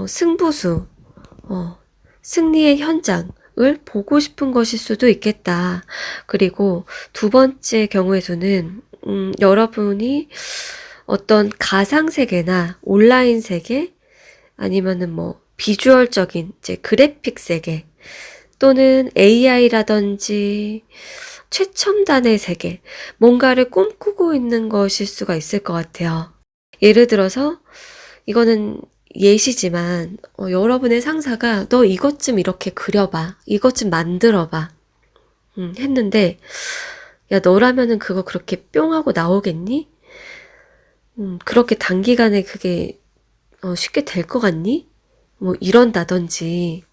승부수, 승리의 현장을 보고 싶은 것일 수도 있겠다. 그리고 두 번째 경우에서는 여러분이 어떤 가상세계나 온라인 세계 아니면은 뭐 비주얼적인 이제 그래픽 세계 또는 AI라든지 최첨단의 세계 뭔가를 꿈꾸고 있는 것일 수가 있을 것 같아요. 예를 들어서 이거는 예시지만 여러분의 상사가 너 이것 좀 이렇게 그려봐. 이것 좀 만들어봐. 했는데 야 너라면은 그거 그렇게 뿅 하고 나오겠니? 그렇게 단기간에 그게 쉽게 될 것 같니? 뭐 이런다든지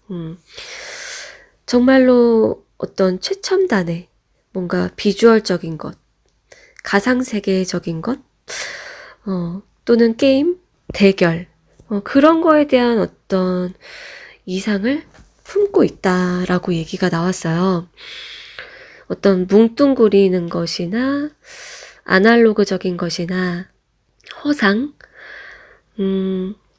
정말로 어떤 최첨단의 뭔가 비주얼적인 것, 가상세계적인 것, 또는 게임, 대결, 그런 거에 대한 어떤 이상을 품고 있다라고 얘기가 나왔어요. 어떤 뭉뚱그리는 것이나 아날로그적인 것이나 허상,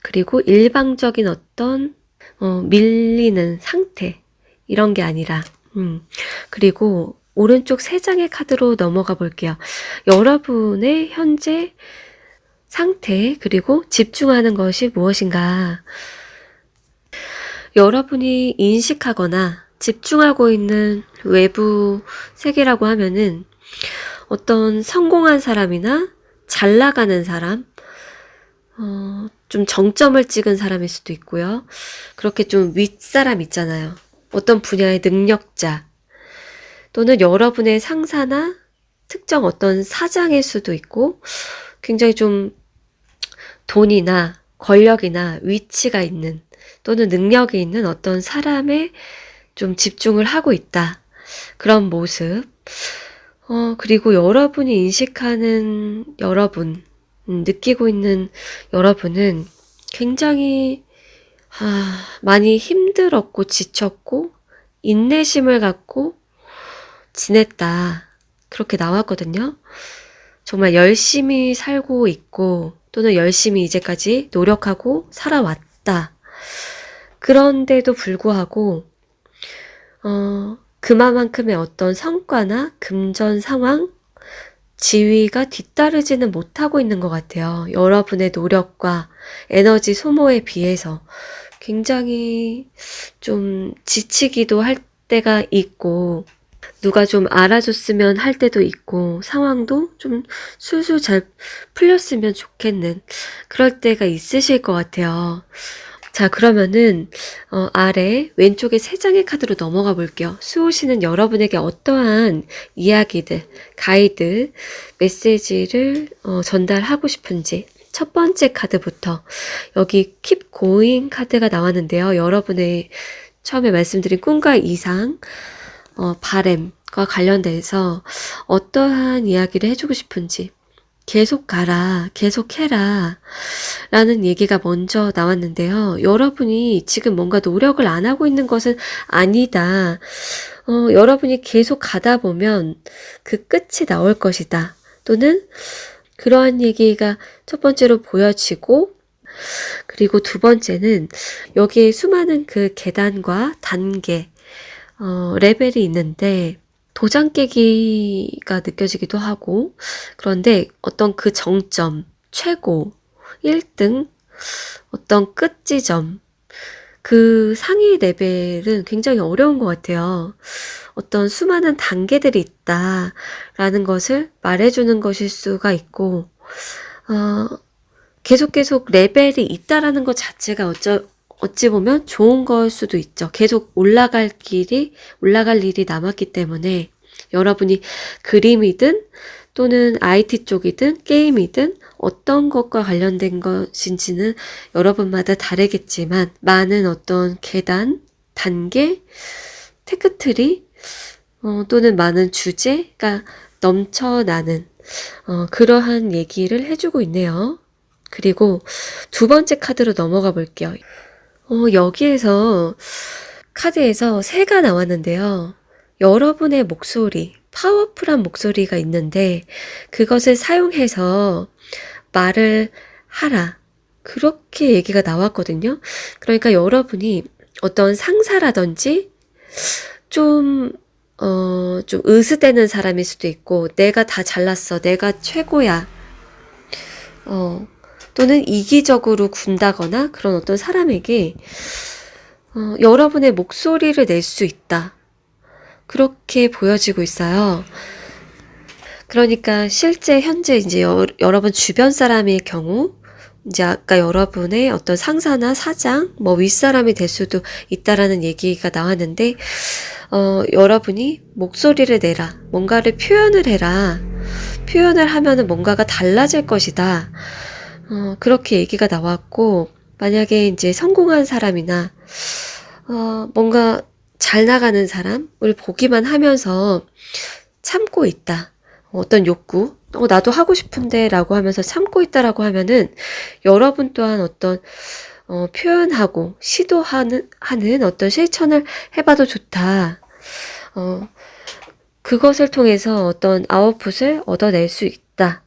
그리고 일방적인 어떤 밀리는 상태 이런 게 아니라 그리고 오른쪽 세 장의 카드로 넘어가 볼게요. 여러분의 현재 상태 그리고 집중하는 것이 무엇인가 여러분이 인식하거나 집중하고 있는 외부 세계라고 하면은 어떤 성공한 사람이나 잘 나가는 사람 좀 정점을 찍은 사람일 수도 있고요. 그렇게 좀 윗사람 있잖아요. 어떤 분야의 능력자 또는 여러분의 상사나 특정 어떤 사장일 수도 있고 굉장히 좀 돈이나 권력이나 위치가 있는 또는 능력이 있는 어떤 사람에 좀 집중을 하고 있다. 그런 모습. 그리고 여러분이 인식하는 여러분, 느끼고 있는 여러분은 굉장히 많이 힘들었고 지쳤고 인내심을 갖고 지냈다. 그렇게 나왔거든요. 정말 열심히 살고 있고 또는 열심히 이제까지 노력하고 살아왔다. 그런데도 불구하고 그만큼의 어떤 성과나 금전 상황, 지위가 뒤따르지는 못하고 있는 것 같아요. 여러분의 노력과 에너지 소모에 비해서 굉장히 좀 지치기도 할 때가 있고 누가 좀 알아줬으면 할 때도 있고 상황도 좀 술술 잘 풀렸으면 좋겠는 그럴 때가 있으실 것 같아요. 자 그러면은 아래 왼쪽에 세 장의 카드로 넘어가 볼게요. 수호씨는 여러분에게 어떠한 이야기들, 가이드, 메시지를 전달하고 싶은지 첫 번째 카드부터 여기 Keep Going 카드가 나왔는데요. 여러분의 처음에 말씀드린 꿈과 이상, 바램과 관련돼서 어떠한 이야기를 해주고 싶은지 계속 가라, 계속 해라 라는 얘기가 먼저 나왔는데요. 여러분이 지금 뭔가 노력을 안 하고 있는 것은 아니다. 여러분이 계속 가다 보면 그 끝이 나올 것이다. 또는 그러한 얘기가 첫 번째로 보여지고 그리고 두 번째는 여기에 수많은 그 계단과 단계, 레벨이 있는데 도장 깨기가 느껴지기도 하고, 그런데 어떤 그 정점, 최고, 1등, 어떤 끝 지점, 그 상위 레벨은 굉장히 어려운 것 같아요. 어떤 수많은 단계들이 있다라는 것을 말해주는 것일 수가 있고, 계속 레벨이 있다라는 것 자체가 어찌 보면 좋은 걸 수도 있죠. 계속 올라갈 일이 남았기 때문에 여러분이 그림이든 또는 IT 쪽이든 게임이든 어떤 것과 관련된 것인지는 여러분마다 다르겠지만 많은 어떤 계단, 단계, 테크트리 또는 많은 주제가 넘쳐나는 그러한 얘기를 해주고 있네요. 그리고 두 번째 카드로 넘어가 볼게요. 여기에서 카드에서 새가 나왔는데요. 여러분의 목소리, 파워풀한 목소리가 있는데 그것을 사용해서 말을 하라. 그렇게 얘기가 나왔거든요. 그러니까 여러분이 어떤 상사라든지 좀 으스대는 사람일 수도 있고, 내가 다 잘났어, 내가 최고야, 또는 이기적으로 군다거나 그런 어떤 사람에게 여러분의 목소리를 낼 수 있다. 그렇게 보여지고 있어요. 그러니까 실제 현재 이제 여러분 주변 사람의 경우, 이제 아까 여러분의 어떤 상사나 사장, 뭐 윗사람이 될 수도 있다라는 얘기가 나왔는데, 여러분이 목소리를 내라, 뭔가를 표현을 해라, 표현을 하면은 뭔가가 달라질 것이다. 그렇게 얘기가 나왔고, 만약에 이제 성공한 사람이나, 뭔가 잘 나가는 사람을 보기만 하면서 참고 있다. 어떤 욕구, 나도 하고 싶은데 라고 하면서 참고 있다라고 하면은 여러분 또한 어떤 표현하고 시도하는 어떤 실천을 해봐도 좋다. 그것을 통해서 어떤 아웃풋을 얻어낼 수 있다.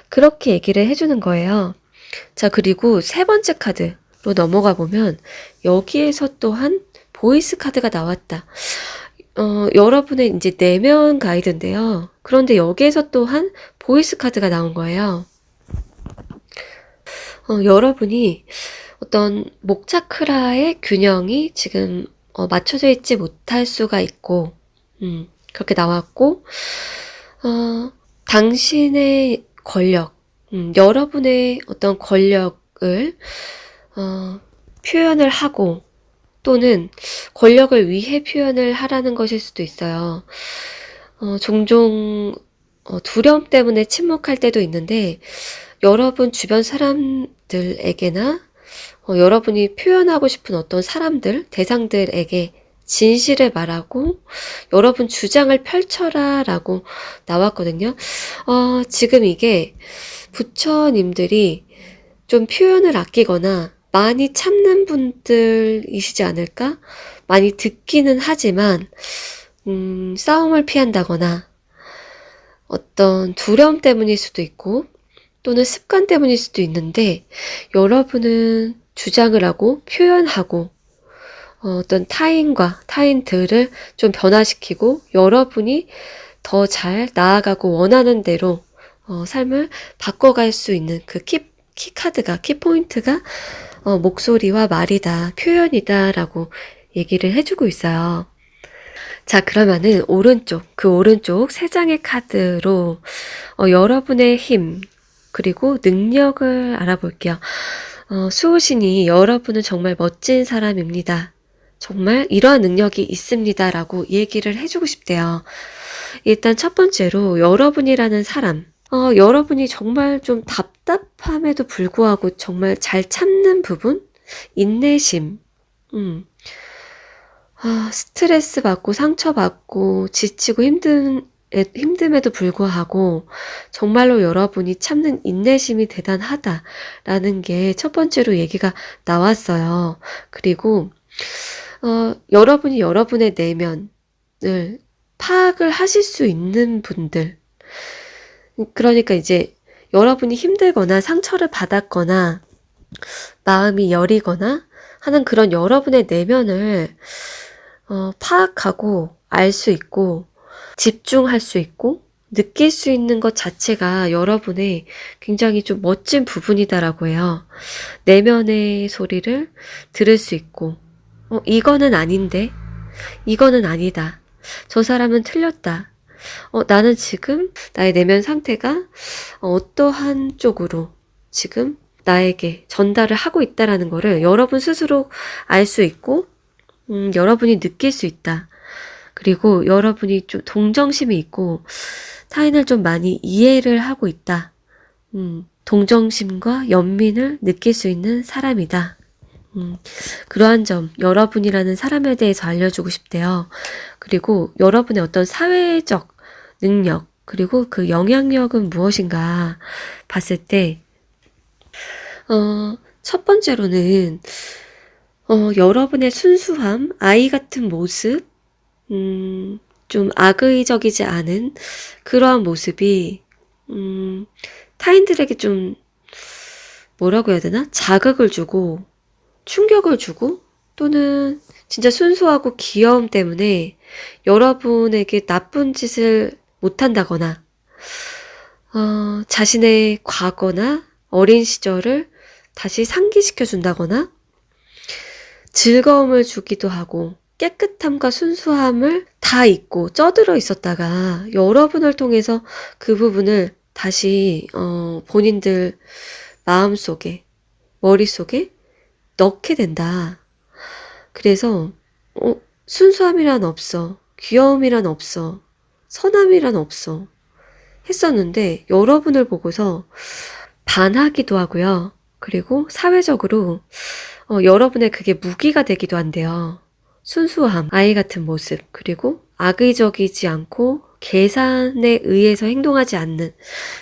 그렇게 얘기를 해주는 거예요. 자, 그리고 세 번째 카드로 넘어가 보면 여기에서 또한 보이스 카드가 나왔다. 여러분의 이제 내면 가이드인데요. 그런데 여기에서 또한 보이스 카드가 나온 거예요. 여러분이 어떤 목차크라의 균형이 지금 맞춰져 있지 못할 수가 있고, 그렇게 나왔고, 당신의 권력, 여러분의 어떤 권력을 표현을 하고, 또는 권력을 위해 표현을 하라는 것일 수도 있어요. 종종 두려움 때문에 침묵할 때도 있는데, 여러분 주변 사람들에게나 여러분이 표현하고 싶은 어떤 사람들, 대상들에게 진실을 말하고 여러분 주장을 펼쳐라 라고 나왔거든요. 지금 이게 부처님들이 좀 표현을 아끼거나 많이 참는 분들이시지 않을까? 많이 듣기는 하지만 싸움을 피한다거나 어떤 두려움 때문일 수도 있고 또는 습관 때문일 수도 있는데, 여러분은 주장을 하고 표현하고 어떤 타인들을 좀 변화시키고 여러분이 더 잘 나아가고 원하는 대로 삶을 바꿔갈 수 있는 그 키포인트가 목소리와 말이다, 표현이다 라고 얘기를 해주고 있어요. 자, 그러면은 오른쪽 세 장의 카드로 여러분의 힘 그리고 능력을 알아볼게요. 수호신이 여러분은 정말 멋진 사람입니다. 정말 이러한 능력이 있습니다 라고 얘기를 해주고 싶대요. 일단 첫 번째로 여러분이라는 사람, 여러분이 정말 좀 답답함에도 불구하고 정말 잘 참는 부분, 인내심, 스트레스 받고 상처받고 지치고 힘듦에도 불구하고 정말로 여러분이 참는 인내심이 대단하다라는 게 첫 번째로 얘기가 나왔어요. 그리고 여러분이 여러분의 내면을 파악을 하실 수 있는 분들, 그러니까 이제 여러분이 힘들거나 상처를 받았거나 마음이 여리거나 하는 그런 여러분의 내면을 파악하고 알 수 있고, 집중할 수 있고 느낄 수 있는 것 자체가 여러분의 굉장히 좀 멋진 부분이다라고 해요. 내면의 소리를 들을 수 있고, 이거는 아닌데, 이거는 아니다. 저 사람은 틀렸다. 나는 지금 나의 내면 상태가 어떠한 쪽으로 지금 나에게 전달을 하고 있다라는 거를 여러분 스스로 알 수 있고, 여러분이 느낄 수 있다. 그리고 여러분이 좀 동정심이 있고 타인을 좀 많이 이해를 하고 있다. 동정심과 연민을 느낄 수 있는 사람이다. 그러한 점 여러분이라는 사람에 대해서 알려주고 싶대요. 그리고 여러분의 어떤 사회적 능력 그리고 그 영향력은 무엇인가 봤을 때 첫 번째로는 여러분의 순수함, 아이 같은 모습, 좀 악의적이지 않은 그러한 모습이 타인들에게 좀 뭐라고 해야 되나? 자극을 주고 충격을 주고 또는 진짜 순수하고 귀여움 때문에 여러분에게 나쁜 짓을 못한다거나 자신의 과거나 어린 시절을 다시 상기시켜 준다거나 즐거움을 주기도 하고 깨끗함과 순수함을 다 잊고 쩌들어 있었다가 여러분을 통해서 그 부분을 다시 본인들 마음속에 머릿속에 넣게 된다. 그래서 순수함이란 없어. 귀여움이란 없어. 선함이란 없어. 했었는데 여러분을 보고서 반하기도 하고요. 그리고 사회적으로 여러분의 그게 무기가 되기도 한대요. 순수함, 아이 같은 모습, 그리고 악의적이지 않고 계산에 의해서 행동하지 않는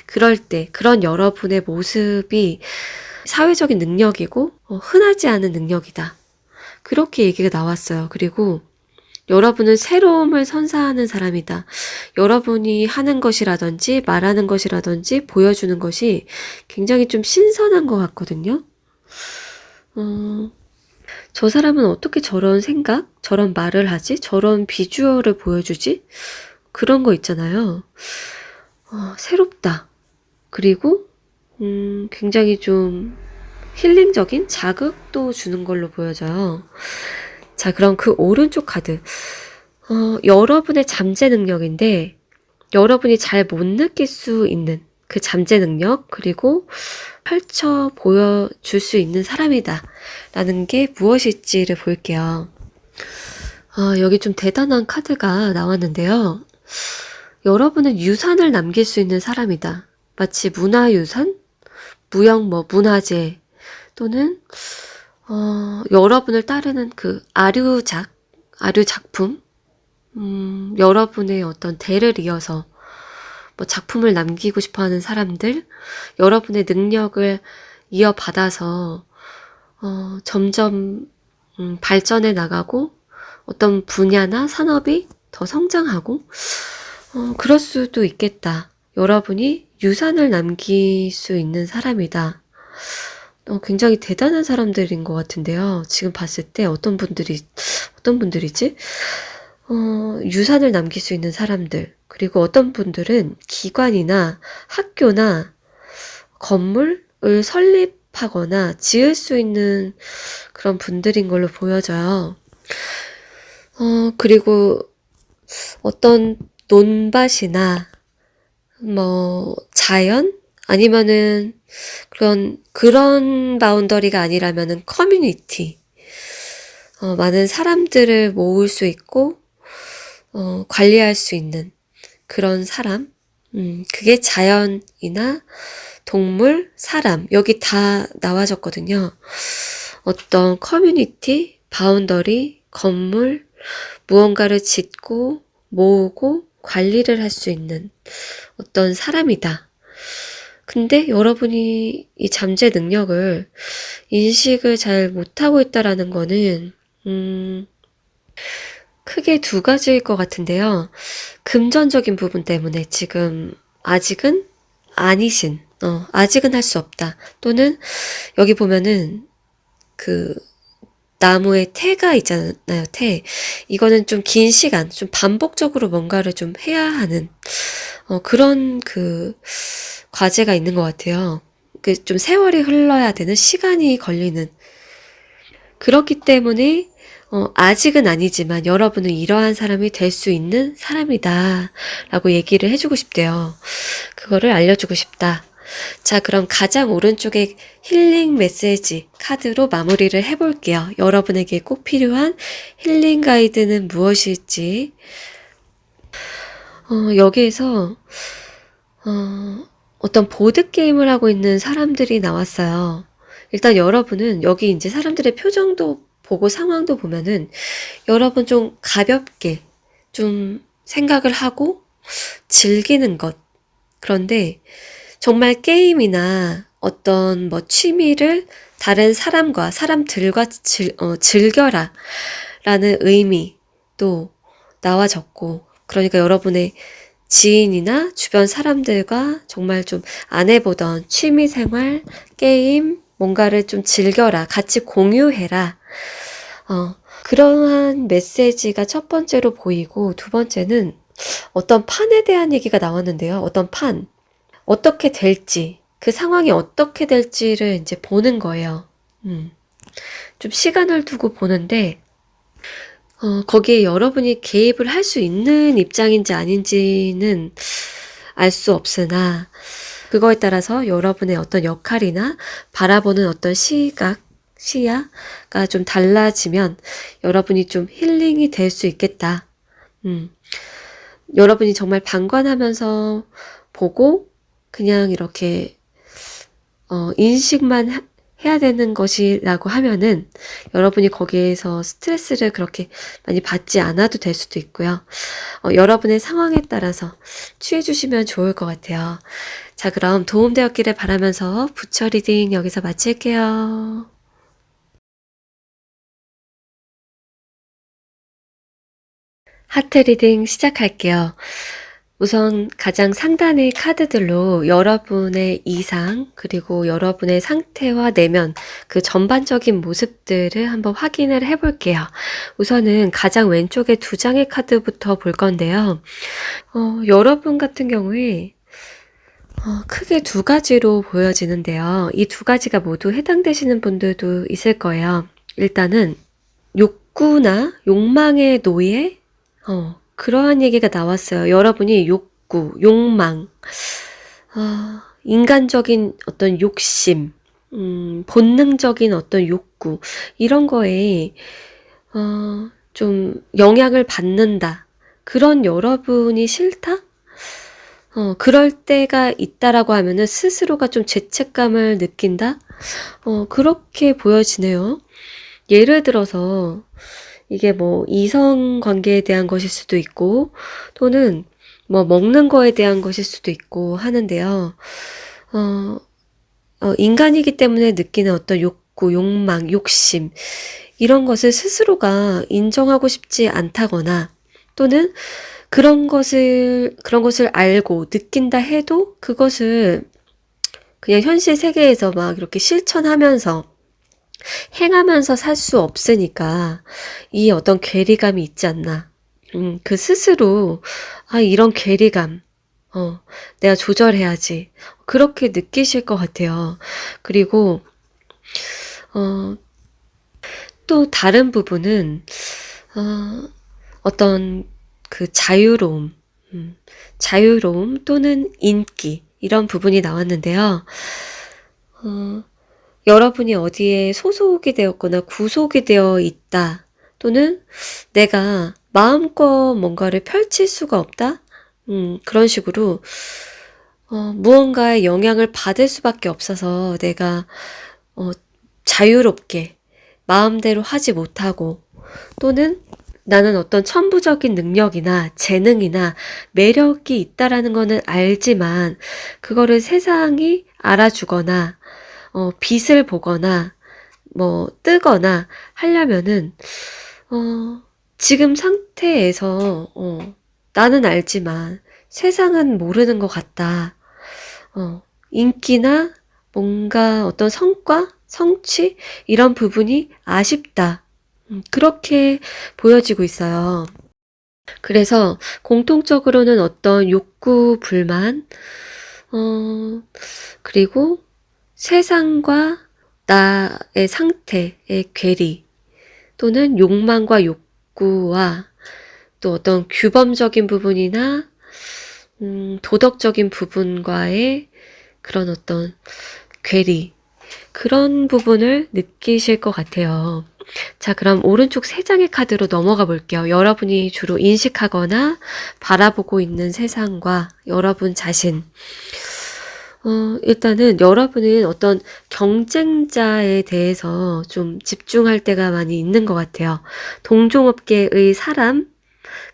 그럴 때 그런 여러분의 모습이 사회적인 능력이고 흔하지 않은 능력이다. 그렇게 얘기가 나왔어요. 그리고 여러분은 새로움을 선사하는 사람이다. 여러분이 하는 것이라든지 말하는 것이라든지 보여주는 것이 굉장히 좀 신선한 것 같거든요. 저 사람은 어떻게 저런 생각, 저런 말을 하지? 저런 비주얼을 보여주지? 그런 거 있잖아요. 새롭다. 그리고 굉장히 좀 힐링적인 자극도 주는 걸로 보여져요. 자, 그럼 그 오른쪽 카드. 여러분의 잠재 능력인데 여러분이 잘 못 느낄 수 있는 그 잠재 능력 그리고 펼쳐 보여줄 수 있는 사람이다 라는 게 무엇일지를 볼게요. 여기 좀 대단한 카드가 나왔는데요. 여러분은 유산을 남길 수 있는 사람이다. 마치 문화유산, 문화재 또는 여러분을 따르는 그 아류 작품, 여러분의 어떤 대를 이어서 뭐 작품을 남기고 싶어 하는 사람들, 여러분의 능력을 이어받아서, 점점, 발전해 나가고, 어떤 분야나 산업이 더 성장하고, 그럴 수도 있겠다. 여러분이 유산을 남길 수 있는 사람이다. 굉장히 대단한 사람들인 것 같은데요. 지금 봤을 때 어떤 분들이지? 유산을 남길 수 있는 사람들, 그리고 어떤 분들은 기관이나 학교나 건물을 설립하거나 지을 수 있는 그런 분들인 걸로 보여져요. 그리고 어떤 논밭이나 자연? 아니면은 그런 바운더리가 아니라면은 커뮤니티. 많은 사람들을 모을 수 있고, 관리할 수 있는 그런 사람. 그게 자연이나 동물, 사람. 여기 다 나와졌거든요. 어떤 커뮤니티, 바운더리, 건물, 무언가를 짓고, 모으고, 관리를 할 수 있는 어떤 사람이다. 근데 여러분이 이 잠재 능력을 인식을 잘 못하고 있다라는 거는 크게 두 가지일 것 같은데요. 금전적인 부분 때문에 지금 아직은 아니신, 아직은 할 수 없다. 또는 여기 보면은 나무에 태가 있잖아요, 태. 이거는 좀 긴 시간, 좀 반복적으로 뭔가를 좀 해야 하는, 그런 과제가 있는 것 같아요. 좀 세월이 흘러야 되는 시간이 걸리는. 그렇기 때문에, 아직은 아니지만 여러분은 이러한 사람이 될 수 있는 사람이다. 라고 얘기를 해주고 싶대요. 그거를 알려주고 싶다. 자, 그럼 가장 오른쪽에 힐링 메시지 카드로 마무리를 해볼게요. 여러분에게 꼭 필요한 힐링 가이드는 무엇일지. 여기에서, 어떤 보드게임을 하고 있는 사람들이 나왔어요. 일단 여러분은 여기 이제 사람들의 표정도 보고 상황도 보면은 여러분 좀 가볍게 좀 생각을 하고 즐기는 것. 그런데 정말 게임이나 어떤 뭐 취미를 다른 사람들과 즐겨라 라는 의미도 나와졌고, 그러니까 여러분의 지인이나 주변 사람들과 정말 좀 안 해보던 취미 생활, 게임, 뭔가를 좀 즐겨라, 같이 공유해라. 그러한 메시지가 첫 번째로 보이고, 두 번째는 어떤 판에 대한 얘기가 나왔는데요. 어떤 판. 어떻게 될지, 그 상황이 어떻게 될지를 이제 보는 거예요. 좀 시간을 두고 보는데, 거기에 여러분이 개입을 할 수 있는 입장인지 아닌지는 알 수 없으나, 그거에 따라서 여러분의 어떤 역할이나 바라보는 어떤 시야가 좀 달라지면 여러분이 좀 힐링이 될 수 있겠다. 여러분이 정말 방관하면서 보고 그냥 이렇게 인식만 해야 되는 것이라고 하면은 여러분이 거기에서 스트레스를 그렇게 많이 받지 않아도 될 수도 있고요. 여러분의 상황에 따라서 취해 주시면 좋을 것 같아요. 자, 그럼 도움되었기를 바라면서 부처 리딩 여기서 마칠게요. 하트 리딩 시작할게요. 우선 가장 상단의 카드들로 여러분의 이상, 그리고 여러분의 상태와 내면, 그 전반적인 모습들을 한번 확인을 해볼게요. 우선은 가장 왼쪽에 두 장의 카드부터 볼 건데요. 여러분 같은 경우에 크게 두 가지로 보여지는데요. 이 두 가지가 모두 해당되시는 분들도 있을 거예요. 일단은 욕구나 욕망의 노예? 그러한 얘기가 나왔어요. 여러분이 욕구, 욕망, 인간적인 어떤 욕심, 본능적인 어떤 욕구, 이런 거에, 좀 영향을 받는다. 그런 여러분이 싫다? 그럴 때가 있다라고 하면은 스스로가 좀 죄책감을 느낀다? 그렇게 보여지네요. 예를 들어서, 이게 뭐 이성 관계에 대한 것일 수도 있고, 또는 뭐 먹는 거에 대한 것일 수도 있고 하는데요. 인간이기 때문에 느끼는 어떤 욕구, 욕망, 욕심, 이런 것을 스스로가 인정하고 싶지 않다거나, 또는 그런 것을 알고 느낀다 해도 그것을 그냥 현실 세계에서 막 이렇게 실천하면서 행하면서 살 수 없으니까 이 어떤 괴리감이 있지 않나. 그 스스로, 이런 괴리감, 내가 조절해야지. 그렇게 느끼실 것 같아요. 그리고, 또 다른 부분은, 어떤 그 자유로움 또는 인기, 이런 부분이 나왔는데요. 여러분이 어디에 소속이 되었거나 구속이 되어 있다, 또는 내가 마음껏 뭔가를 펼칠 수가 없다, 그런 식으로 무언가의 영향을 받을 수밖에 없어서 내가 자유롭게 마음대로 하지 못하고, 또는 나는 어떤 천부적인 능력이나 재능이나 매력이 있다라는 거는 알지만 그거를 세상이 알아주거나 빛을 보거나 뭐 뜨거나 하려면은 지금 상태에서 나는 알지만 세상은 모르는 것 같다. 인기나 뭔가 어떤 성과, 성취, 이런 부분이 아쉽다. 그렇게 보여지고 있어요. 그래서 공통적으로는 어떤 욕구, 불만, 그리고 세상과 나의 상태의 괴리, 또는 욕망과 욕구와 또 어떤 규범적인 부분이나 도덕적인 부분과의 그런 어떤 괴리, 그런 부분을 느끼실 것 같아요. 자, 그럼 오른쪽 3장의 카드로 넘어가 볼게요. 여러분이 주로 인식하거나 바라보고 있는 세상과 여러분 자신. 일단은 여러분은 어떤 경쟁자에 대해서 좀 집중할 때가 많이 있는 것 같아요. 동종업계의 사람,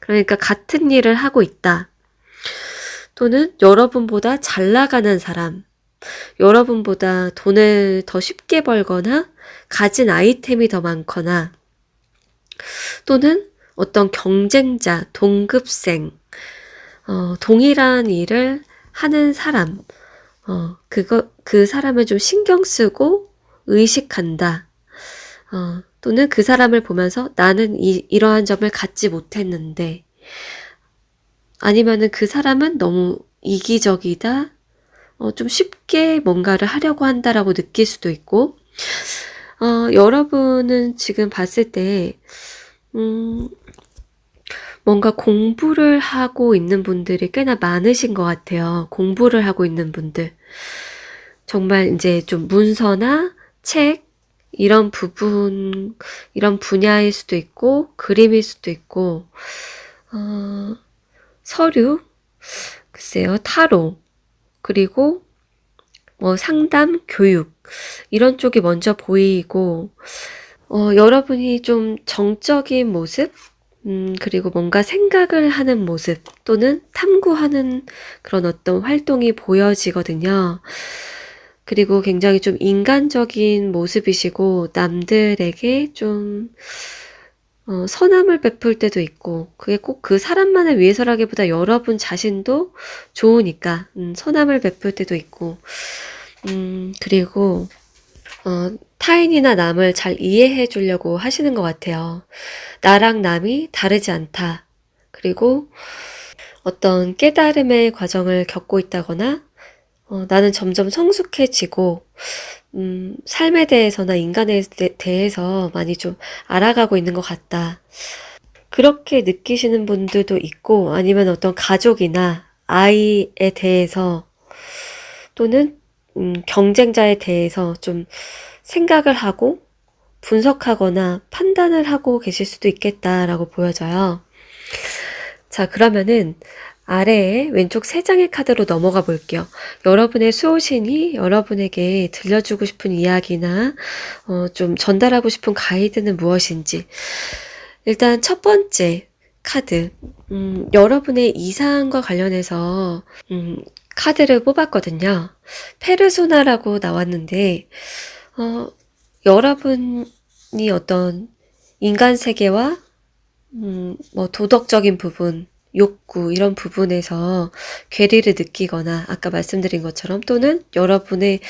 그러니까 같은 일을 하고 있다. 또는 여러분보다 잘 나가는 사람, 여러분보다 돈을 더 쉽게 벌거나 가진 아이템이 더 많거나, 또는 어떤 경쟁자, 동급생, 동일한 일을 하는 사람, 그 사람을 좀 신경 쓰고 의식한다. 또는 그 사람을 보면서 나는 이러한 점을 갖지 못했는데, 아니면은 그 사람은 너무 이기적이다, 좀 쉽게 뭔가를 하려고 한다라고 느낄 수도 있고, 여러분은 지금 봤을 때, 뭔가 공부를 하고 있는 분들이 꽤나 많으신 것 같아요. 공부를 하고 있는 분들. 정말 이제 좀 문서나 책, 이런 분야일 수도 있고, 그림일 수도 있고, 서류, 글쎄요, 타로, 그리고 뭐 상담, 교육, 이런 쪽이 먼저 보이고, 여러분이 좀 정적인 모습, 그리고 뭔가 생각을 하는 모습 또는 탐구하는 그런 어떤 활동이 보여지거든요. 그리고 굉장히 좀 인간적인 모습이시고 남들에게 좀 선함을 베풀 때도 있고, 그게 꼭 그 사람만을 위해서라기보다 여러분 자신도 좋으니까 선함을 베풀 때도 있고, 그리고 타인이나 남을 잘 이해해 주려고 하시는 것 같아요. 나랑 남이 다르지 않다. 그리고 어떤 깨달음의 과정을 겪고 있다거나, 나는 점점 성숙해지고, 삶에 대해서나 인간에 대해서 많이 좀 알아가고 있는 것 같다. 그렇게 느끼시는 분들도 있고, 아니면 어떤 가족이나 아이에 대해서 또는 경쟁자에 대해서 좀 생각을 하고 분석하거나 판단을 하고 계실 수도 있겠다라고 보여져요. 자, 그러면은 아래에 왼쪽 3장의 카드로 넘어가 볼게요. 여러분의 수호신이 여러분에게 들려주고 싶은 이야기나 좀 전달하고 싶은 가이드는 무엇인지. 일단 첫 번째 카드, 여러분의 이상과 관련해서 카드를 뽑았거든요. 페르소나라고 나왔는데, 여러분이 어떤 인간 세계와 뭐 도덕적인 부분, 욕구 이런 부분에서 괴리를 느끼거나 아까 말씀드린 것처럼, 또는 여러분이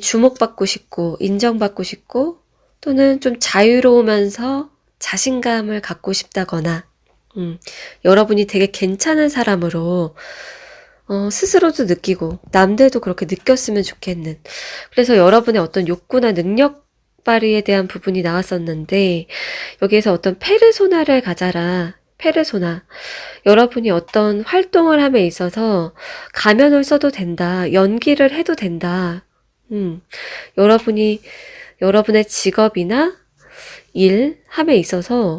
주목받고 싶고 인정받고 싶고, 또는 좀 자유로우면서 자신감을 갖고 싶다거나, 여러분이 되게 괜찮은 사람으로 스스로도 느끼고 남들도 그렇게 느꼈으면 좋겠는, 그래서 여러분의 어떤 욕구나 능력 발휘에 대한 부분이 나왔었는데, 여기에서 어떤 페르소나를 가져라. 페르소나. 여러분이 어떤 활동을 함에 있어서 가면을 써도 된다. 연기를 해도 된다. 여러분의 직업이나 일 함에 있어서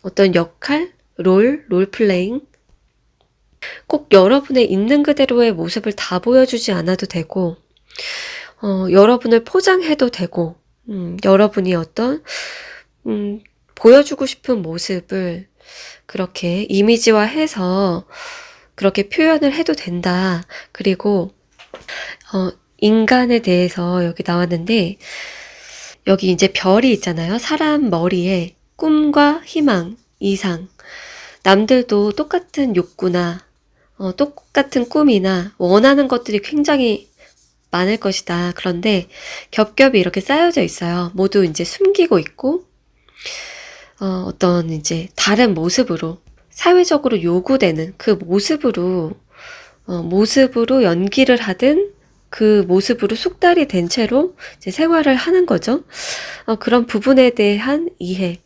어떤 역할, 롤플레잉, 꼭 여러분의 있는 그대로의 모습을 다 보여주지 않아도 되고, 여러분을 포장해도 되고, 여러분이 어떤 보여주고 싶은 모습을 그렇게 이미지화해서 그렇게 표현을 해도 된다. 그리고 인간에 대해서 여기 나왔는데, 여기 이제 별이 있잖아요. 사람 머리에 꿈과 희망, 이상. 남들도 똑같은 욕구나 똑같은 꿈이나 원하는 것들이 굉장히 많을 것이다. 그런데 겹겹이 이렇게 쌓여져 있어요. 모두 이제 숨기고 있고, 어떤 이제 다른 모습으로, 사회적으로 요구되는 그 모습으로 연기를 하든 그 모습으로 숙달이 된 채로 이제 생활을 하는 거죠. 그런 부분에 대한 이해,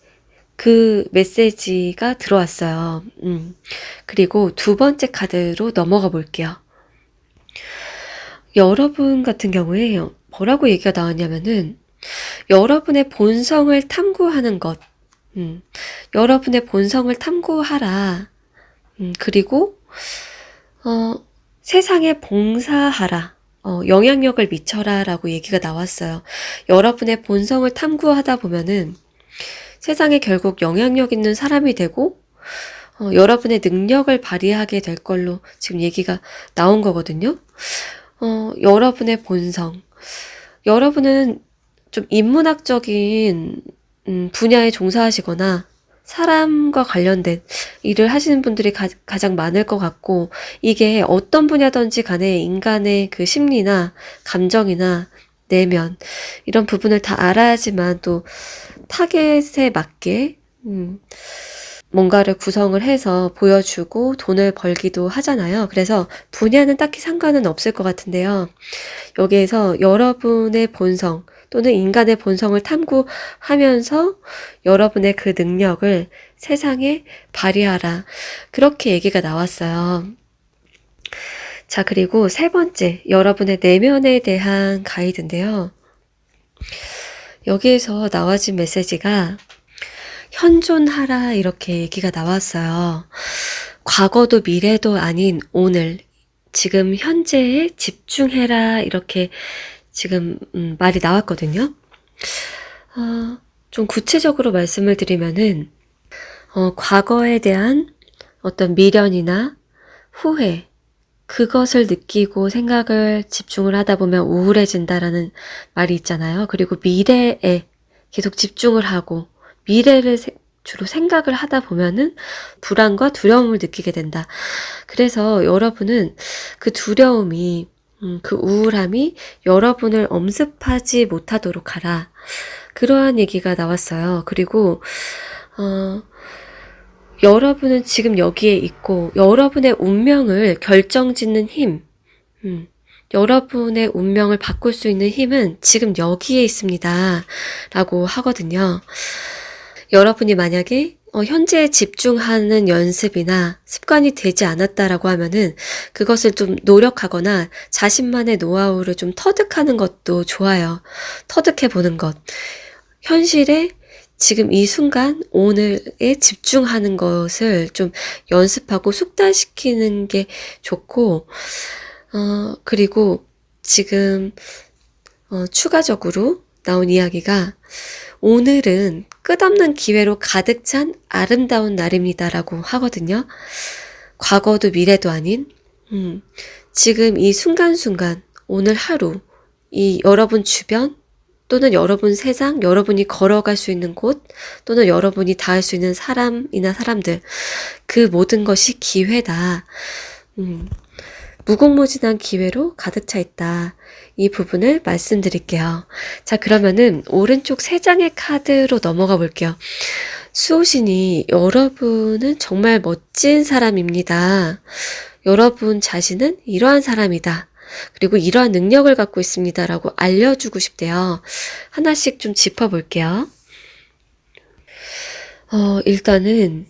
그 메시지가 들어왔어요. 그리고 두 번째 카드로 넘어가 볼게요. 여러분 같은 경우에 뭐라고 얘기가 나왔냐면은, 여러분의 본성을 탐구하는 것, 여러분의 본성을 탐구하라. 그리고 세상에 봉사하라. 영향력을 미쳐라 라고 얘기가 나왔어요. 여러분의 본성을 탐구하다 보면은 세상에 결국 영향력 있는 사람이 되고, 여러분의 능력을 발휘하게 될 걸로 지금 얘기가 나온 거거든요. 여러분의 본성. 여러분은 좀 인문학적인 분야에 종사하시거나 사람과 관련된 일을 하시는 분들이 가장 많을 것 같고, 이게 어떤 분야든지 간에 인간의 그 심리나 감정이나 내면, 이런 부분을 다 알아야지만 또 타겟에 맞게 뭔가를 구성을 해서 보여주고 돈을 벌기도 하잖아요. 그래서 분야는 딱히 상관은 없을 것 같은데요. 여기에서 여러분의 본성 또는 인간의 본성을 탐구하면서 여러분의 그 능력을 세상에 발휘하라. 그렇게 얘기가 나왔어요. 자, 그리고 세 번째, 여러분의 내면에 대한 가이드인데요. 여기에서 나와진 메시지가 현존하라, 이렇게 얘기가 나왔어요. 과거도 미래도 아닌 오늘, 지금 현재에 집중해라, 이렇게 지금 말이 나왔거든요. 좀 구체적으로 말씀을 드리면은, 과거에 대한 어떤 미련이나 후회, 그것을 느끼고 생각을 집중을 하다 보면 우울해진다라는 말이 있잖아요. 그리고 미래에 계속 집중을 하고 미래를 주로 생각을 하다 보면은 불안과 두려움을 느끼게 된다. 그래서 여러분은 그 두려움이, 그 우울함이 여러분을 엄습하지 못하도록 하라. 그러한 얘기가 나왔어요. 그리고 여러분은 지금 여기에 있고 여러분의 운명을 결정짓는 힘, 여러분의 운명을 바꿀 수 있는 힘은 지금 여기에 있습니다 라고 하거든요. 여러분이 만약에 현재에 집중하는 연습이나 습관이 되지 않았다라고 하면은 그것을 좀 노력하거나 자신만의 노하우를 좀 터득하는 것도 좋아요. 터득해보는 것. 현실에 지금 이 순간 오늘에 집중하는 것을 좀 연습하고 숙달시키는 게 좋고, 그리고 지금 추가적으로 나온 이야기가 오늘은 끝없는 기회로 가득 찬 아름다운 날입니다라고 하거든요. 과거도 미래도 아닌 지금 이 순간순간, 오늘 하루, 이 여러분 주변 또는 여러분 세상, 여러분이 걸어갈 수 있는 곳 또는 여러분이 닿을 수 있는 사람이나 사람들, 그 모든 것이 기회다. 무궁무진한 기회로 가득 차 있다. 이 부분을 말씀드릴게요. 자, 그러면은 오른쪽 3장의 카드로 넘어가 볼게요. 수호신이 여러분은 정말 멋진 사람입니다. 여러분 자신은 이러한 사람이다. 그리고 이러한 능력을 갖고 있습니다. 라고 알려주고 싶대요. 하나씩 좀 짚어볼게요. 일단은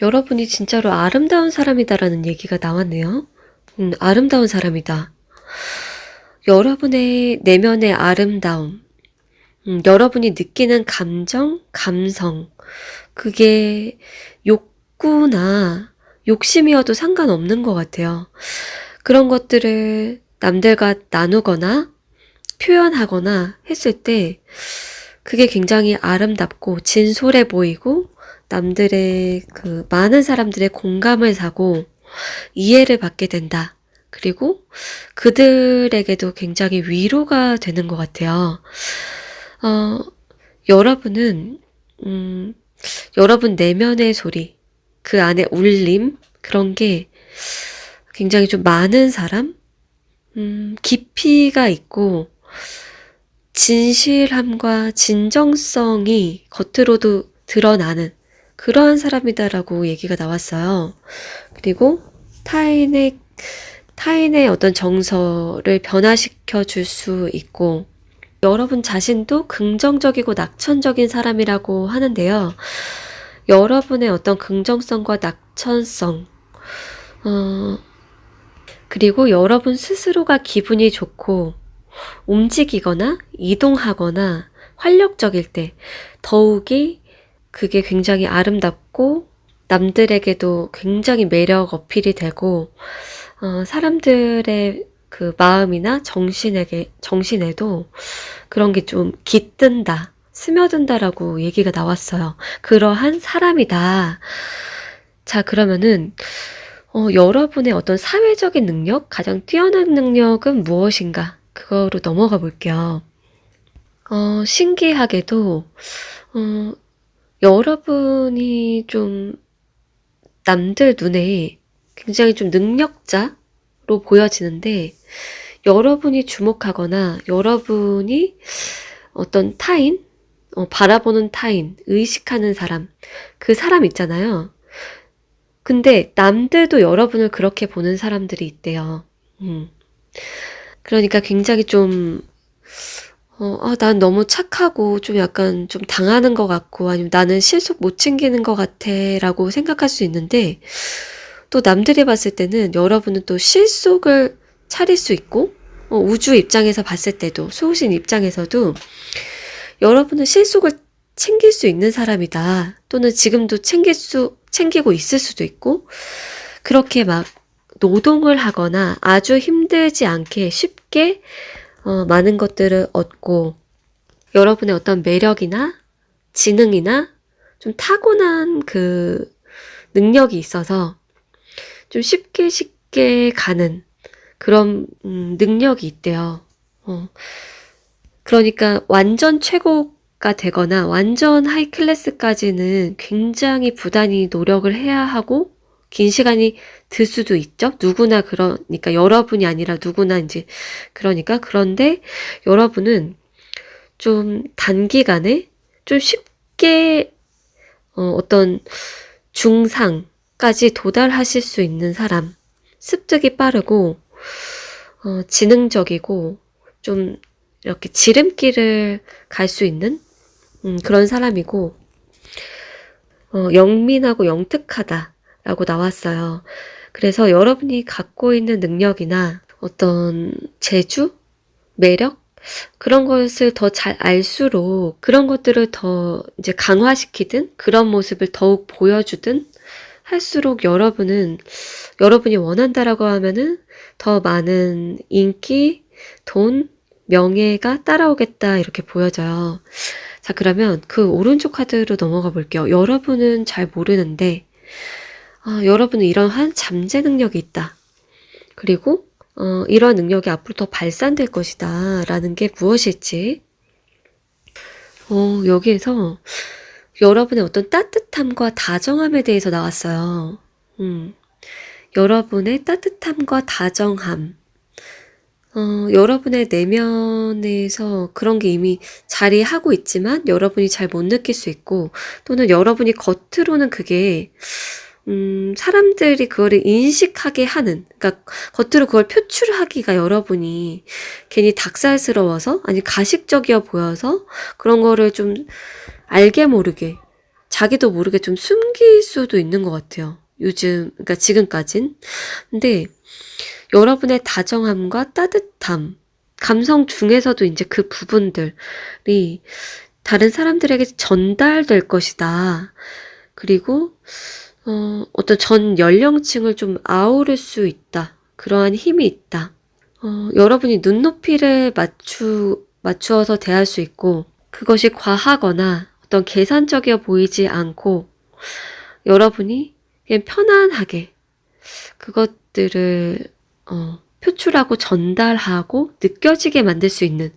여러분이 진짜로 아름다운 사람이다라는 얘기가 나왔네요. 아름다운 사람이다. 여러분의 내면의 아름다움, 여러분이 느끼는 감정, 감성, 그게 욕구나 욕심이어도 상관없는 것 같아요. 그런 것들을 남들과 나누거나 표현하거나 했을 때 그게 굉장히 아름답고 진솔해 보이고 남들의 그 많은 사람들의 공감을 사고 이해를 받게 된다. 그리고 그들에게도 굉장히 위로가 되는 것 같아요. 여러분은 여러분 내면의 소리, 그 안에 울림, 그런 게 굉장히 좀 많은 사람, 깊이가 있고 진실함과 진정성이 겉으로도 드러나는 그러한 사람이다라고 얘기가 나왔어요. 그리고 타인의 어떤 정서를 변화시켜 줄 수 있고, 여러분 자신도 긍정적이고 낙천적인 사람이라고 하는데요. 여러분의 어떤 긍정성과 낙천성, 그리고 여러분 스스로가 기분이 좋고 움직이거나 이동하거나 활력적일 때 더욱이 그게 굉장히 아름답고 남들에게도 굉장히 매력 어필이 되고 사람들의 그 마음이나 정신에도 그런 게 좀 깃든다, 스며든다라고 얘기가 나왔어요. 그러한 사람이다. 자, 그러면은 여러분의 어떤 사회적인 능력, 가장 뛰어난 능력은 무엇인가? 그거로 넘어가 볼게요. 신기하게도 여러분이 좀 남들 눈에 굉장히 좀 능력자로 보여지는데, 여러분이 주목하거나 여러분이 어떤 타인, 바라보는 타인, 의식하는 사람, 그 사람 있잖아요. 근데 남들도 여러분을 그렇게 보는 사람들이 있대요. 그러니까 굉장히 좀 난 너무 착하고 좀 약간 좀 당하는 것 같고 아니면 나는 실속 못 챙기는 것 같아 라고 생각할 수 있는데, 또 남들이 봤을 때는 여러분은 또 실속을 차릴 수 있고 우주 입장에서 봤을 때도, 수호신 입장에서도 여러분은 실속을 챙길 수 있는 사람이다, 또는 지금도 챙기고 있을 수도 있고, 그렇게 막 노동을 하거나 아주 힘들지 않게 쉽게 많은 것들을 얻고, 여러분의 어떤 매력이나 지능이나 좀 타고난 그 능력이 있어서 좀 쉽게 가는 그런 능력이 있대요. 그러니까 완전 최고가 되거나 완전 하이 클래스까지는 굉장히 부단히 노력을 해야 하고 긴 시간이 들 수도 있죠. 누구나 그러니까 여러분이 아니라 누구나 이제 그러니까. 그런데 여러분은 좀 단기간에 좀 쉽게 어떤 중상까지 도달하실 수 있는 사람, 습득이 빠르고 지능적이고 좀 이렇게 지름길을 갈 수 있는 그런 사람이고, 영민하고 영특하다라고 나왔어요. 그래서 여러분이 갖고 있는 능력이나 어떤 재주, 매력, 그런 것을 더 잘 알수록 그런 것들을 더 이제 강화시키든 그런 모습을 더욱 보여주든 할수록 여러분이 원한다라고 하면은 더 많은 인기, 돈, 명예가 따라오겠다, 이렇게 보여져요. 자, 그러면 그 오른쪽 카드로 넘어가 볼게요. 여러분은 잘 모르는데 여러분은 이러한 잠재 능력이 있다. 그리고 이러한 능력이 앞으로 더 발산될 것이다 라는 게 무엇일지, 여기에서 여러분의 어떤 따뜻함과 다정함에 대해서 나왔어요. 여러분의 따뜻함과 다정함, 여러분의 내면에서 그런 게 이미 자리하고 있지만 여러분이 잘 못 느낄 수 있고, 또는 여러분이 겉으로는 그게 사람들이 그거를 인식하게 하는, 그러니까 겉으로 그걸 표출하기가 여러분이 괜히 닭살스러워서, 아니 가식적이어 보여서 그런 거를 좀 알게 모르게, 자기도 모르게 좀 숨길 수도 있는 것 같아요. 그러니까 지금까진. 근데 여러분의 다정함과 따뜻함, 감성 중에서도 이제 그 부분들이 다른 사람들에게 전달될 것이다. 그리고 어떤 전 연령층을 좀 아우를 수 있다. 그러한 힘이 있다. 여러분이 눈높이를 맞추어서 대할 수 있고, 그것이 과하거나 어떤 계산적이어 보이지 않고, 여러분이 그냥 편안하게 그것들을 표출하고 전달하고 느껴지게 만들 수 있는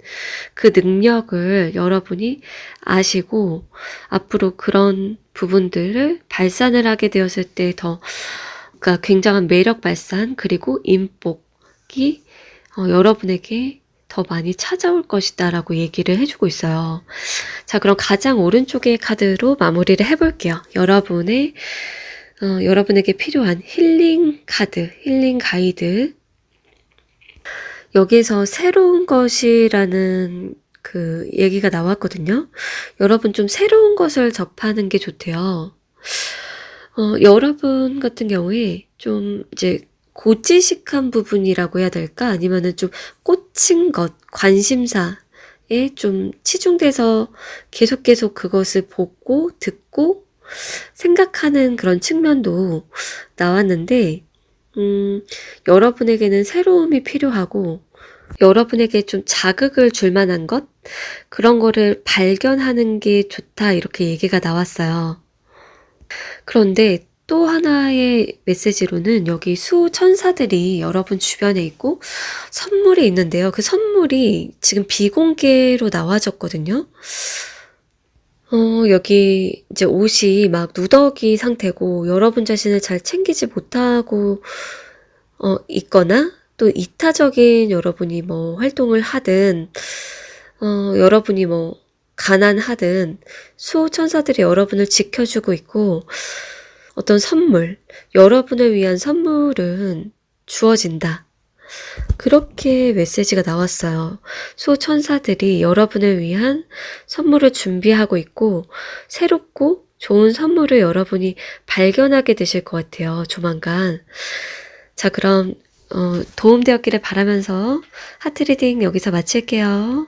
그 능력을 여러분이 아시고, 앞으로 그런 부분들을 발산을 하게 되었을 때 그러니까 굉장한 매력 발산, 그리고 인복이 여러분에게 더 많이 찾아올 것이다 라고 얘기를 해주고 있어요. 자, 그럼 가장 오른쪽의 카드로 마무리를 해볼게요. 여러분에게 필요한 힐링 카드, 힐링 가이드. 여기에서 새로운 것이라는 그 얘기가 나왔거든요. 여러분 좀 새로운 것을 접하는 게 좋대요. 여러분 같은 경우에 좀 이제 고지식한 부분이라고 해야 될까? 아니면은 좀 꽂힌 것, 관심사에 좀 치중돼서 계속 그것을 보고 듣고 생각하는 그런 측면도 나왔는데, 여러분에게는 새로움이 필요하고, 여러분에게 좀 자극을 줄 만한 것? 그런 거를 발견하는 게 좋다, 이렇게 얘기가 나왔어요. 그런데 또 하나의 메시지로는 여기 수천사들이 여러분 주변에 있고 선물이 있는데요. 그 선물이 지금 비공개로 나와졌거든요. 여기 이제 옷이 막 누더기 상태고 여러분 자신을 잘 챙기지 못하고 있거나 또 이타적인 여러분이 뭐 활동을 하든 여러분이 뭐 가난하든 수호천사들이 여러분을 지켜주고 있고 어떤 선물, 여러분을 위한 선물은 주어진다. 그렇게 메시지가 나왔어요. 수호천사들이 여러분을 위한 선물을 준비하고 있고 새롭고 좋은 선물을 여러분이 발견하게 되실 것 같아요. 조만간. 자, 그럼 도움되었기를 바라면서 하트 리딩 여기서 마칠게요.